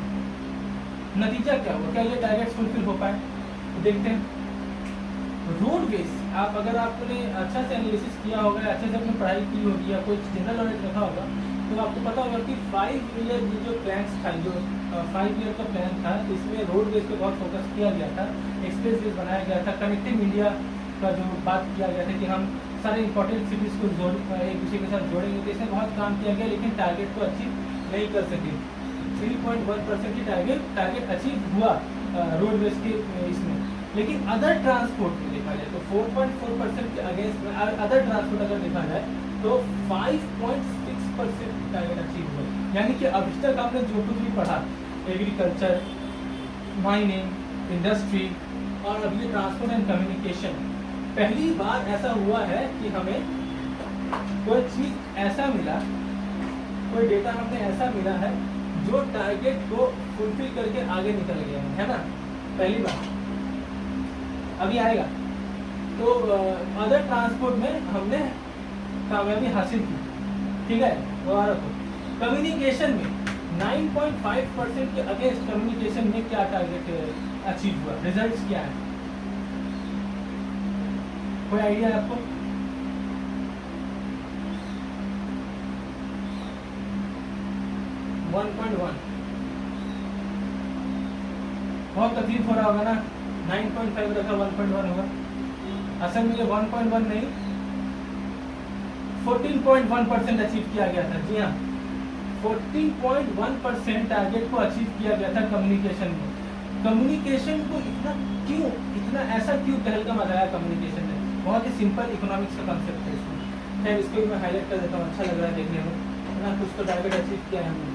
नतीजा क्या हुआ, क्या ये टारगेट्स फुलफिल हो पाए? तो देखते हैं। रोडवेज, आप अगर आपने अच्छा से एनालिसिस किया होगा, अच्छे से अपनी पढ़ाई की होगी या कोई जनरल नॉलेज रखा होगा, तो आपको पता होगा कि 5 ईयर जो प्लान्स था, जो 5 ईयर का प्लान था, इसमें रोडवेज पे बहुत फोकस किया गया था। एक्सप्रेस वेज बनाया गया था, कनेक्टिंग इंडिया का जो बात किया गया था कि हम सारे इंपॉर्टेंट सिटीज़ को एक दूसरे के साथ जोड़ेंगे, तो इसमें बहुत काम किया गया, लेकिन टारगेट को अचीव नहीं कर सके। 3.1% की टारगेट अचीव हुआ रोडवेज के इसमें, लेकिन अदर ट्रांसपोर्ट में देखा जाए तो 4.4% के अगेंस्ट अदर ट्रांसपोर्ट अगर देखा जाए तो 5.6% टारगेट अचीव हुआ। यानी कि अभी तक आपने जो कुछ भी पढ़ा, एग्रीकल्चर, माइनिंग, इंडस्ट्री और अभी ट्रांसपोर्ट एंड कम्युनिकेशन, पहली बार ऐसा हुआ है कि हमें कोई चीज़ ऐसा मिला, कोई डेटा हमें ऐसा मिला है जो टारगेट को फुलफिल करके आगे निकल गया है ना, पहली बार। अभी आएगा। तो अदर ट्रांसपोर्ट में हमने कामयाबी हासिल की, ठीक है। दोबारा को कम्युनिकेशन में 9.5% के अगेंस्ट कम्युनिकेशन में क्या टारगेट अचीव हुआ, रिजल्ट्स क्या है, कोई आइडिया है आपको? वन पॉइंट वन बहुत तकलीफ हो रहा होगा ना, 9.5 रखा 1.1 होगा। असल में ये 1.1 नहीं 14.1% अचीव किया गया था। जी हाँ, 14.1% टारगेट को अचीव किया गया था कम्युनिकेशन में। कम्युनिकेशन को इतना ऐसा क्यों तहलका मचाया कम्युनिकेशन में? बहुत ही सिंपल इकोनॉमिक्स का कंसेप्ट है इसमें। खैर इसको भी मैं हाईलाइट कर देता हूँ, अच्छा लग रहा है देखने में ना, कुछ तो टारगेट अचीव किया है हमने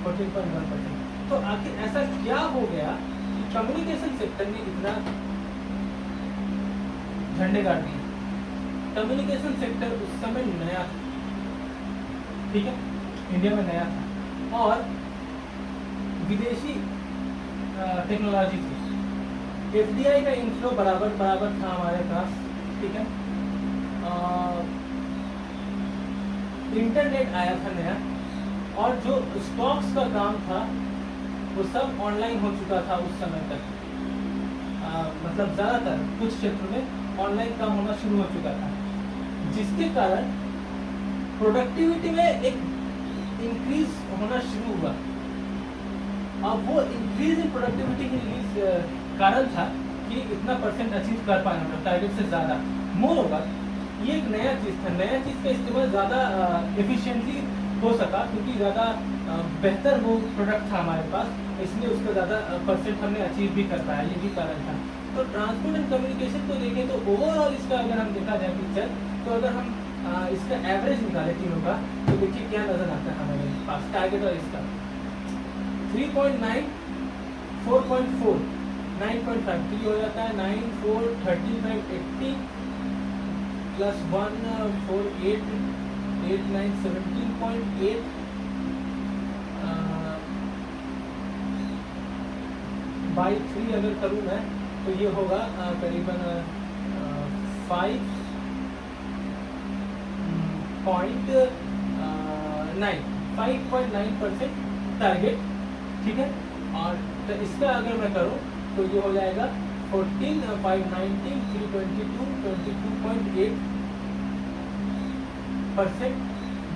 14.1%। तो आखिर ऐसा क्या हो गया कि कम्युनिकेशन सेक्टर ने इतना झंडे गाड़ दिए? कम्युनिकेशन सेक्टर उस समय नया था, ठीक है, इंडिया में नया था और विदेशी टेक्नोलॉजी थी। एफडीआई का इनफ्लो बराबर था हमारे पास, ठीक है। इंटरनेट आया था नया और जो स्टॉक्स का काम था वो सब ऑनलाइन हो चुका था उस समय तक। मतलब ज़्यादातर कुछ क्षेत्र में ऑनलाइन काम होना शुरू हो चुका था, जिसके कारण प्रोडक्टिविटी में एक इंक्रीज होना शुरू हुआ। अब वो इंक्रीज इन प्रोडक्टिविटी के कारण था कि इतना परसेंट अचीव कर पाए हम टारगेट से ज़्यादा। मोर ओवर ये एक नया चीज़ था, नया चीज़ का इस्तेमाल ज़्यादा एफिशिएंटली हो सका क्योंकि ज़्यादा बेहतर वो प्रोडक्ट था हमारे पास, इसलिए उसका ज़्यादा परसेंट हमने अचीव भी कर पाया, ये भी कारण था। तो ट्रांसपोर्ट एंड कम्युनिकेशन को देखें तो ओवरऑल इसका अगर हम देखा जाए पिक्चर, तो अगर हम इसका एवरेज निकाले तीनों का तो देखिए क्या नज़र आता है हमारे पास टारगेट और इसका 3.9, 4.4, 9.5, तो ये हो जाता है 9, 4, 35, 80 प्लस 1, 4, 8, 8, 9, 17.8 बाई 3 अगर करूँ मैं तो ये होगा करीबन 5.9% टारगेट, ठीक है। और तो इसका अगर मैं करूँ तो ये हो जाएगा 14, 519, 322, 22.8%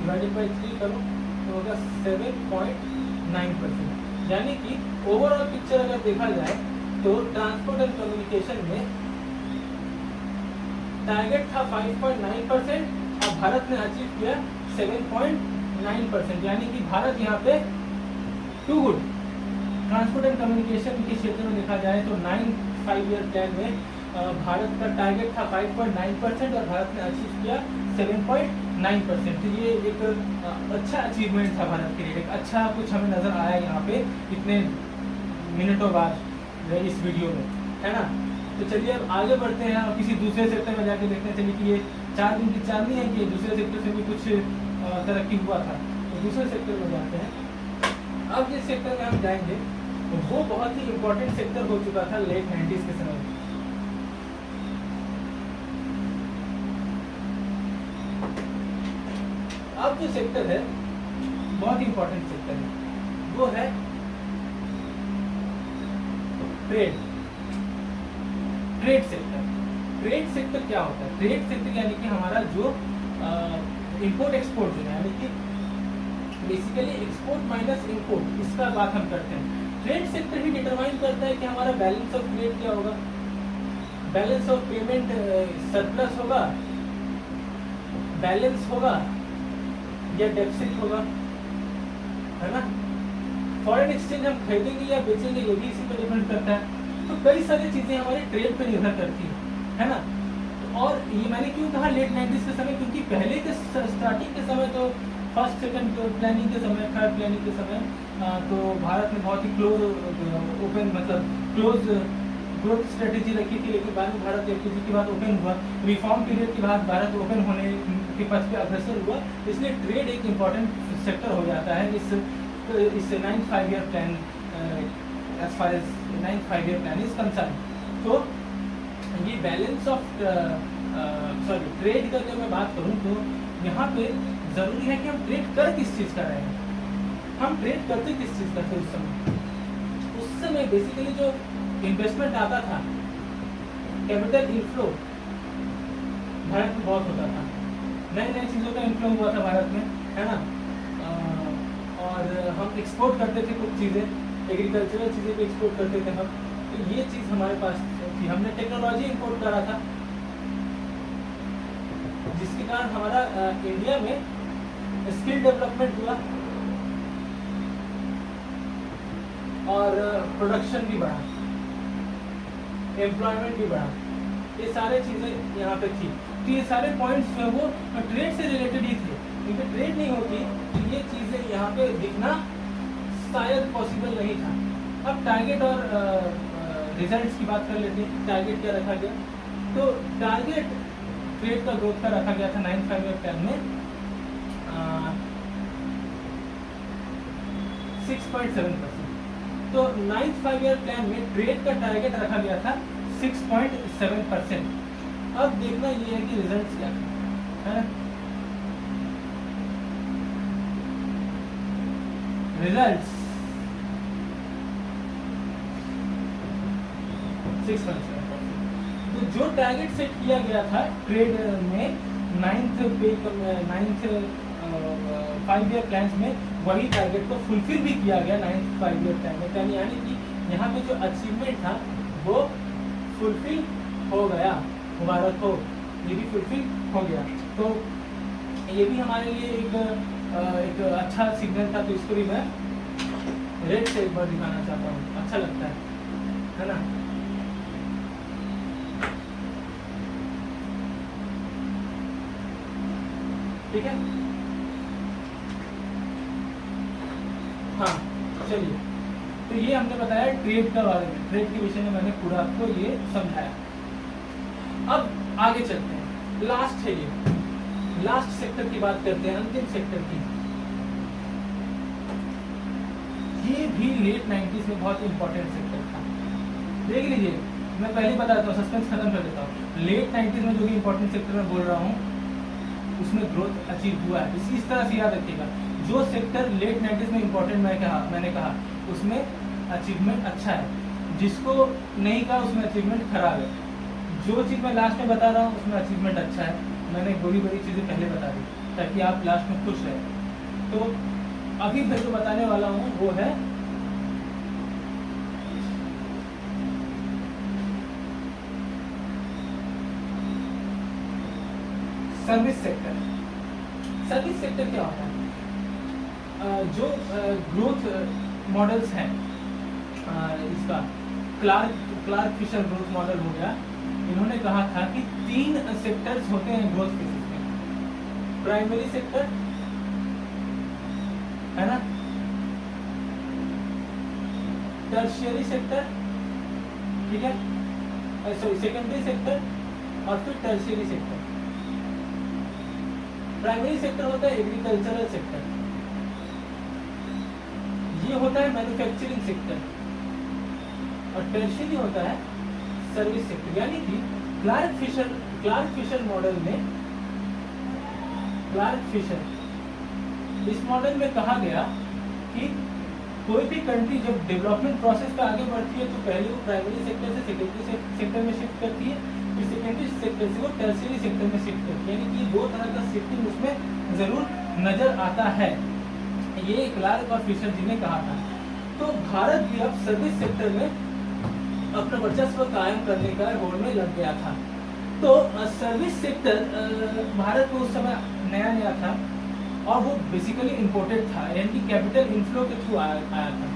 डिवाइडेड बाई 3 करूँ तो होगा 7.9%। यानी कि ओवरऑल पिक्चर अगर देखा जाए तो ट्रांसपोर्ट एंड कम्युनिकेशन में टारगेट था 5.9% और भारत ने अचीव किया 7.9%। यानी कि भारत यहाँ पे too good. Transport and communication के क्षेत्र में देखा जाए तो 9 5 ईयर प्लान में भारत का टारगेट था 5.9% और भारत ने अचीव किया 7.9%। तो ये एक अच्छा अचीवमेंट था भारत के लिए, एक अच्छा कुछ हमें नज़र आया यहाँ पे इतने मिनटों बाद इस वीडियो में, है ना। तो चलिए अब आगे बढ़ते हैं और किसी दूसरे सेक्टर में जाके देखते हैं। चलिए कि ये 4 दिन की चांदनी है कि दूसरे सेक्टर से भी कुछ तरक्की हुआ था, तो दूसरे सेक्टर में जाते हैं। अब जिस सेक्टर में हम जाएंगे वो बहुत ही इम्पोर्टेंट सेक्टर हो चुका था लेट 90s के समय। अब जो सेक्टर है बहुत ही इम्पोर्टेंट सेक्टर है, वो है ट्रेड सेक्टर। ट्रेड सेक्टर क्या होता है? ट्रेड सेक्टर यानी कि हमारा जो इंपोर्ट एक्सपोर्ट जो है, यानी कि बेसिकली एक्सपोर्ट माइनस इंपोर्ट, इसका बात हम करते हैं। ट्रेड सेक्टर ही डिटरमाइन करता है कि हमारा बैलेंस ऑफ ट्रेड क्या होगा, बैलेंस ऑफ पेमेंट सरप्लस होगा, बैलेंस होगा या डेफिसिट होगा, है ना। फॉरेन एक्सचेंज हम खरीदेंगे या बेचेंगे ये भी इसी पर डिपेंड करता है। तो कई सारी चीज़ें हमारे ट्रेड पे निर्भर करती है ना। और ये मैंने क्यों कहा लेट 90s के समय, क्योंकि पहले के स्टार्टिंग के समय तो फर्स्ट सेकंड प्लानिंग के समय, थर्ड प्लानिंग के समय तो भारत ने बहुत ही क्लोज ओपन मतलब क्लोज ग्रोथ स्ट्रेटेजी रखी थी। लेकिन बाद में भारत एलपीजी के बाद ओपन हुआ, रिफॉर्म पीरियड के बाद भारत ओपन होने के पथ पे अग्रसर हुआ, इसलिए ट्रेड एक इम्पॉर्टेंट सेक्टर हो जाता है इस 9th 5 year plan as far as 9th 5 year plan is concerned। तो ये बैलेंस ऑफ ट्रेड का जब मैं बात करूँ तो यहाँ पे ज़रूरी है कि हम ट्रेड कर किस चीज़ का रहे हैं, हम ट्रेड करते किस चीज़ का थे उस समय। उस में बेसिकली जो इन्वेस्टमेंट आता था, कैपिटल इनफ्लो भारत में बहुत होता था, नए नए चीज़ों का इनफ्लो हुआ था भारत में, है ना। और हम एक्सपोर्ट करते थे कुछ चीज़ें, एग्रीकल्चरल चीज़ें भी एक्सपोर्ट करते थे हम, तो ये चीज़ हमारे पास थी। हमने टेक्नोलॉजी इंपोर्ट करा था, जिसके कारण हमारा इंडिया में स्किल डेवलपमेंट हुआ और प्रोडक्शन भी बढ़ा, एम्प्लॉयमेंट भी बढ़ा। ये सारे चीज़ें यहाँ पे थी। तो ये सारे पॉइंट्स जो है वो ट्रेड से रिलेटेड ही थे, क्योंकि ट्रेड नहीं होती तो ये चीज़ें यहाँ पे दिखना शायद पॉसिबल नहीं था। अब टारगेट और रिजल्ट्स की बात कर लेते हैं। टारगेट क्या रखा गया? तो टारगेट ट्रेड का ग्रोथ का रखा गया था 9th 5-year प्लान में 6.7%। तो 9th 5-year प्लान में ट्रेड का टारगेट रखा गया था 6.7%। अब देखना ये है कि रिजल्ट्स क्या है ना। रिजल्ट्स 6.7%। तो जो टारगेट सेट किया गया था ट्रेड में 9th 5-year प्लान में, वही टारगेट को फुलफिल भी किया गया 9th 5-year प्लान में। यानी कि यहाँ पे जो अचीवमेंट था वो फुलफिल हो गया, भारत को ये भी फुलफिल हो गया। तो ये भी हमारे लिए एक अच्छा सिग्नल था। तो इसको भी मैं रेड से एक बार दिखाना चाहता हूँ, अच्छा लगता है ना। ठीक है, हाँ चलिए। तो ये हमने बताया ट्रेड का बारे में, ट्रेड के विषय में मैंने पूरा आपको ये समझाया। अब आगे चलते हैं, लास्ट है ये, लास्ट सेक्टर की बात करते हैं, अंतिम सेक्टर की। ये भी लेट 90s में बहुत इंपॉर्टेंट सेक्टर था। देख लीजिए, मैं पहले बता देता हूँ, सस्पेंस खत्म कर देता हूँ। लेट 90s में जो भी इंपॉर्टेंट सेक्टर मैं बोल रहा हूँ उसमें ग्रोथ अचीव हुआ है। इस तरह से याद रखिएगा, जो सेक्टर लेट 90s में इंपॉर्टेंट मैंने कहा उसमें अचीवमेंट अच्छा है, जिसको नहीं कहा उसमें अचीवमेंट खराब है। जो चीज़ मैं लास्ट में बता रहा हूँ उसमें अचीवमेंट अच्छा है। मैंने बड़ी बड़ी चीज़ें पहले बता दी ताकि आप लास्ट में खुश रहें। तो अभी मैं जो बताने वाला हूँ वो है सर्विस सेक्टर। सर्विस सेक्टर क्या होता है? जो ग्रोथ मॉडल्स हैं, इसका क्लार्क फिशर ग्रोथ मॉडल हो गया। इन्होंने कहा था कि 3 सेक्टर्स होते हैं ग्रोथ के में। प्राइमरी सेक्टर है ना, टर्शियरी सेक्टर, ठीक है, सॉरी सेकेंडरी सेक्टर और फिर टर्शियरी सेक्टर। प्राइमरी सेक्टर होता है एग्रीकल्चरल सेक्टर, ये होता है मैन्युफैक्चरिंग सेक्टर, और टर्शियरी होता है सर्विस सेक्टर। यानी कि क्लार्क फिशर मॉडल में, क्लार्क फिशर इस मॉडल में कहा गया कि कोई भी कंट्री जब डेवलपमेंट प्रोसेस पे आगे बढ़ती है तो पहले वो प्राइमरी सेक्टर से सेकेंडरी सेक्टर में शिफ्ट करती है, फिर सेकेंडरी सेक्टर से वो टर्शियरी सेक्टर में शिफ्ट करती है। यानी कि 2 तरह का शिफ्टिंग उसमें जरूर नजर आता है। ये क्लार्क और फिशर जी ने कहा था। तो भारत भी अब सर्विस सेक्टर में अपना वर्चस्व कायम करने का होड़ में लग गया था। तो सर्विस सेक्टर भारत में उस समय नया था और वो बेसिकली इम्पोर्टेड था, यानी कि कैपिटल इनफ्लो के थ्रू आया था।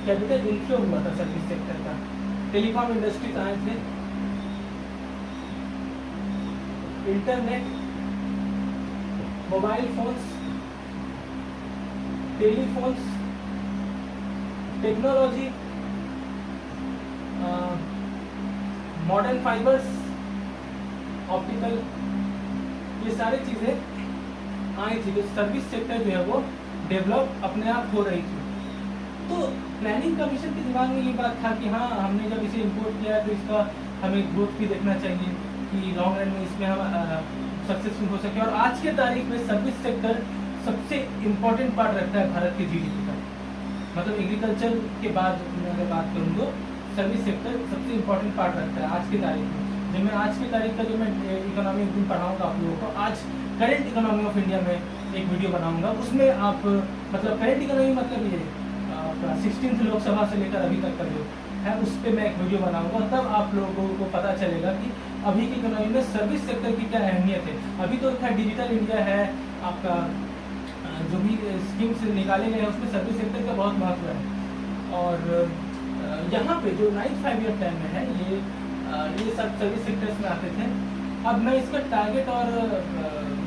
कैपिटल इनफ्लो हुआ था सर्विस सेक्टर का। टेलीकॉम इंडस्ट्रीज आए थे, internet, mobile phones, telephones, technology, modern fibres, optical, ये सारी चीज़ें आई थी। तो सर्विस सेक्टर जो है वो डेवलप अपने आप हो रही थी। तो प्लानिंग कमीशन के दिमाग में ये बात था कि हाँ, हमने जब इसे इंपोर्ट किया तो इसका हमें ग्रोथ भी देखना चाहिए कि लॉन्ग रन में इसमें हम सक्सेसफुल हो सके। और आज के तारीख में सर्विस सेक्टर सबसे इम्पोर्टेंट पार्ट रखता है भारत के जीडीपी का। मतलब एग्रीकल्चर के बाद मैं अगर बात करूँ तो सर्विस सेक्टर सबसे इम्पोर्टेंट पार्ट रखता है आज की तारीख में। जब मैं आज की तारीख का जो मैं इकोनॉमी एक दिन पढ़ाऊँगा आप लोगों को, आज करेंट इकोनॉमी ऑफ इंडिया में एक वीडियो बनाऊँगा, उसमें आप मतलब करेंट इकोनॉमी मतलब ये 16th लोकसभा से लेकर अभी तक का जो है उस पर मैं एक वीडियो बनाऊंगा, तब आप लोगों को पता चलेगा कि अभी की इकोनॉमी में सर्विस सेक्टर की क्या अहमियत है। अभी तो क्या डिजिटल इंडिया है, आपका जो भी स्कीम्स निकाले गए हैं उसमें सर्विस सेक्टर का बहुत महत्व है। और यहाँ पे जो 9th 5-year प्लान में है ये सब सर्विस सेक्टर्स में आते थे। अब मैं इसका टारगेट और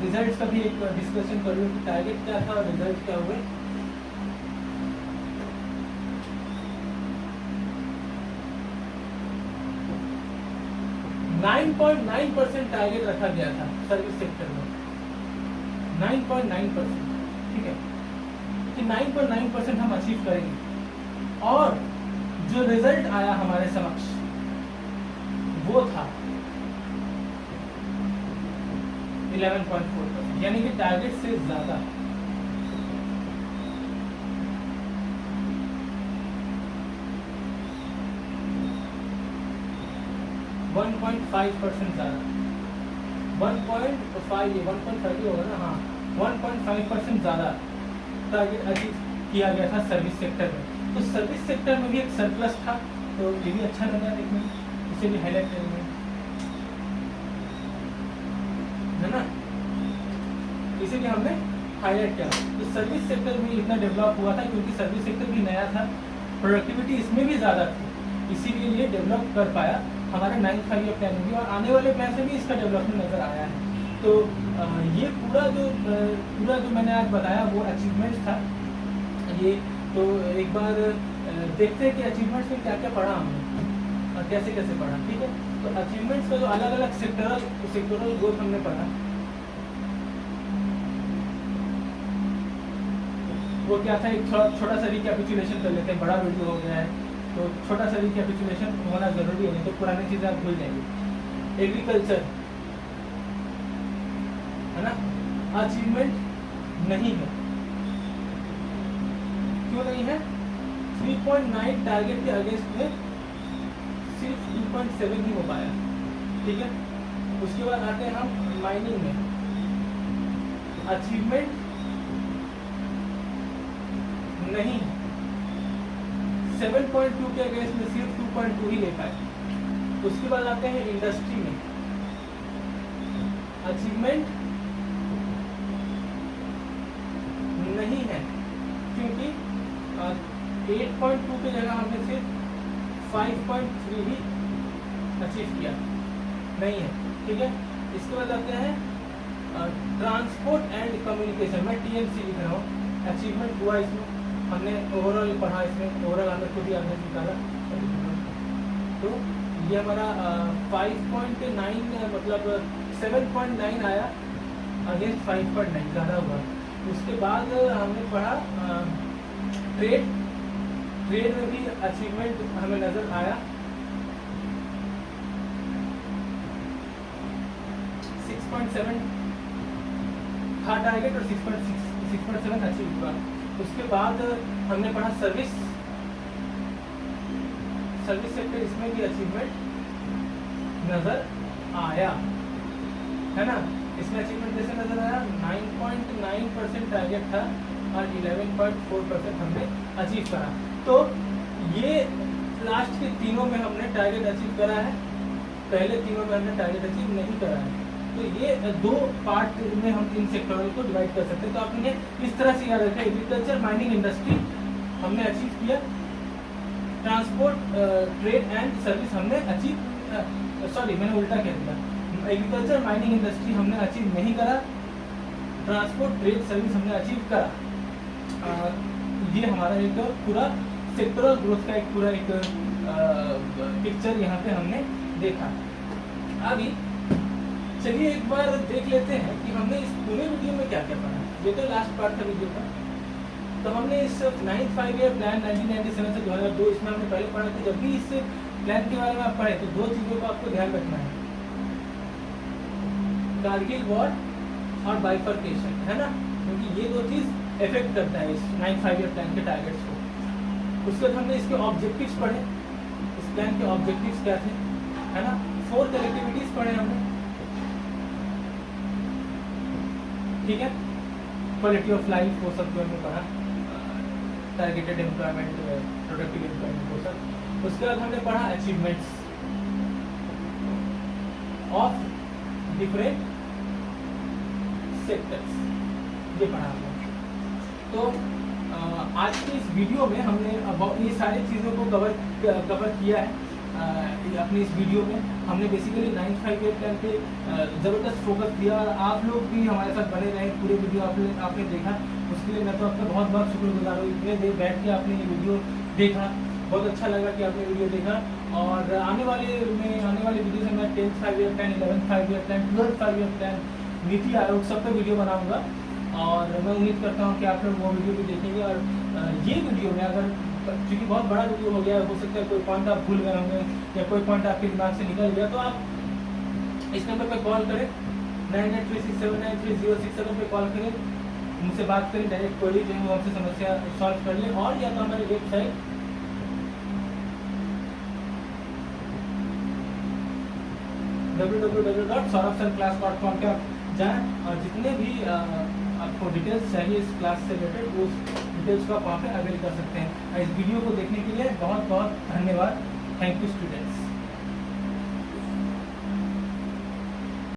रिजल्ट्स का भी एक डिस्कशन करूँ कि टारगेट क्या था और रिजल्ट क्या हुए। 9.9% टारगेट रखा गया था सर्विस सेक्टर में, 9.9%, ठीक है, कि 9.9% हम अचीव करेंगे। और जो रिजल्ट आया हमारे समक्ष वो था 11.4%, यानी कि टारगेट से ज्यादा। वन 1.5% ज़्यादा, 1.5 होगा ना, हाँ 1.5% ज़्यादा टारगेट अचीव किया गया था सर्विस सेक्टर में। तो सर्विस सेक्टर में भी एक सरप्लस था, तो ये भी अच्छा लगा देखने, इसे भी हाईलाइट करेंगे, है ना, इसे भी हमने हाईलाइट किया। तो सर्विस सेक्टर में इतना डेवलप हुआ था क्योंकि सर्विस सेक्टर भी नया था, प्रोडक्टिविटी इसमें भी ज़्यादा थी, इसीलिए ये डेवलप कर पाया हमारे 9th 5-year प्लान में भी, और आने वाले प्लान से भी इसका डेवलपमेंट नज़र आया है। तो ये पूरा जो मैंने आज बताया वो अचीवमेंट्स था ये। तो एक बार देखते हैं कि अचीवमेंट्स में क्या क्या पढ़ा हमने और कैसे कैसे पढ़ा, ठीक है। तो अचीवमेंट्स का जो अलग अलग सेक्टरल ग्रोथ हमने पढ़ा, वो क्या था, एक छोटा सा रिकैपिचुलेशन कर लेते हैं, बड़ा वीडियो हो गया है तो छोटा सा रिकैपिचुलेशन होना जरूरी है, नहीं तो पुरानी चीजें आप भूल जाएंगे। एग्रीकल्चर है ना, अचीवमेंट नहीं है, क्यों नहीं है? 3.9 टारगेट के अगेंस्ट में सिर्फ 2.7 ही हो पाया, ठीक है। उसके बाद आते हैं हम माइनिंग में, अचीवमेंट नहीं, 7.2 के अगेंस्ट में सिर्फ 2.2 ही ले पाए। उसके बाद आते हैं इंडस्ट्री में, अचीवमेंट नहीं है क्योंकि 8.2 की जगह हमने सिर्फ 5.3 ही अचीव किया, नहीं है, ठीक है। इसके बाद आते हैं ट्रांसपोर्ट एंड कम्युनिकेशन, मैं TMC लिख रहा हूँ, अचीवमेंट हुआ इसमें, हमने ओवरऑल पढ़ा, इसमें ओवरऑल हमने खुद ही आगे निकाला। तो ये हमारा 5.9 मतलब 7.9 आया अगेंस्ट 5.9, ज़्यादा हुआ। उसके बाद हमने पढ़ा ट्रेड में भी अचीवमेंट हमें नज़र आया, 6.7 था टारगेट और 6.7 अचीव हुआ। उसके बाद हमने पढ़ा सर्विस सेक्टर, इसमें भी अचीवमेंट नजर आया, है ना। इसमें अचीवमेंट जैसे नजर आया, 9.9% टारगेट था और 11.4% हमने अचीव करा। तो ये लास्ट के तीनों में हमने टारगेट अचीव करा है, पहले तीनों में हमने टारगेट अचीव नहीं करा है। तो ये दो पार्ट में हम इन सेक्टरों को डिवाइड कर सकते हैं। तो आपने इस तरह से याद रखा, एग्रीकल्चर, माइनिंग, इंडस्ट्री हमने अचीव किया, ट्रांसपोर्ट, ट्रेड एंड सर्विस हमने अचीव, सॉरी मैंने उल्टा कह दिया, एग्रीकल्चर, माइनिंग, इंडस्ट्री हमने अचीव नहीं करा, ट्रांसपोर्ट, ट्रेड, सर्विस हमने अचीव करा। ये हमारा एक पूरा सेक्टरल ग्रोथ का एक पूरा एक पिक्चर यहाँ पे हमने देखा। अभी चलिए एक बार देख लेते हैं कि हमने इस पूरे वीडियो में क्या क्या पढ़ा। ये तो लास्ट पार्ट था वीडियो का। तो हमने इस 9th 5-year प्लान 1997 से 2002, इसमें हमने पहले पढ़ा था। जब भी इस प्लान के बारे में आप पढ़े तो दो चीज़ों को आपको ध्यान रखना है, कारगिल वॉर और बाइफर्केशन, है ना, क्योंकि ये दो चीज़ इफेक्ट करता है इस 9th 5-year प्लान के टारगेट्स को। उसके बाद हमने इसके ऑब्जेक्टिव्स पढ़े, इस प्लान के ऑब्जेक्टिव्स क्या थे, है ना। 4 कलेक्टिविटीज पढ़े हमने, ठीक है। क्वालिटी ऑफ लाइफ वो सब जो हमने पढ़ा, टारगेटेड एम्प्लॉयमेंट, प्रोडक्टिव एम्प्लॉयमेंट वो सब। उसके बाद हमने पढ़ा अचीवमेंट्स ऑफ डिफरेंट सेक्टर्स, ये पढ़ा हमने। तो आज की इस वीडियो में हमने ये सारी चीज़ों को कवर किया है। अपनी इस वीडियो में हमने बेसिकली 9th 5 ईयर प्लान पे ज़बरदस्त फोकस किया, और आप लोग भी हमारे साथ बने रहे, पूरे वीडियो आपने देखा, उसके लिए मैं तो आपका बहुत बहुत शुक्रगुजार हूँ। इतने देर बैठ के आपने ये वीडियो देखा, बहुत अच्छा लगा कि आपने वीडियो देखा। और आने वाले वीडियो में मैं 10th 5 year plan, 11th 5 year plan, 12th 5 year plan, NITI Aayog सब पे वीडियो बनाऊंगा, और मैं उम्मीद करता हूँ कि आप लोग वो वीडियो भी देखेंगे। और ये वीडियो में अगर, क्योंकि बहुत बड़ा वीडियो हो गया, हो सकता है कोई पॉइंट आप भूल गए होंगे या कोई पॉइंट आपके दिमाग से निकल गया, तो आप इस नंबर पर कॉल करें, 9836793067 पे कॉल करें, मुझसे बात करें, डायरेक्ट क्वेरी जो है वो हमसे समस्या सॉल्व कर लें। और या तो हमारी वेबसाइट www.sauravsarclass.com पे आप जाएँ, और जितने भी आपको डिटेल्स चाहिए इस क्लास से रिलेटेड, उस डिटेल्स को आप वहाँ पे अवेल कर सकते हैं। इस वीडियो को देखने के लिए बहुत बहुत धन्यवाद। Thank you students.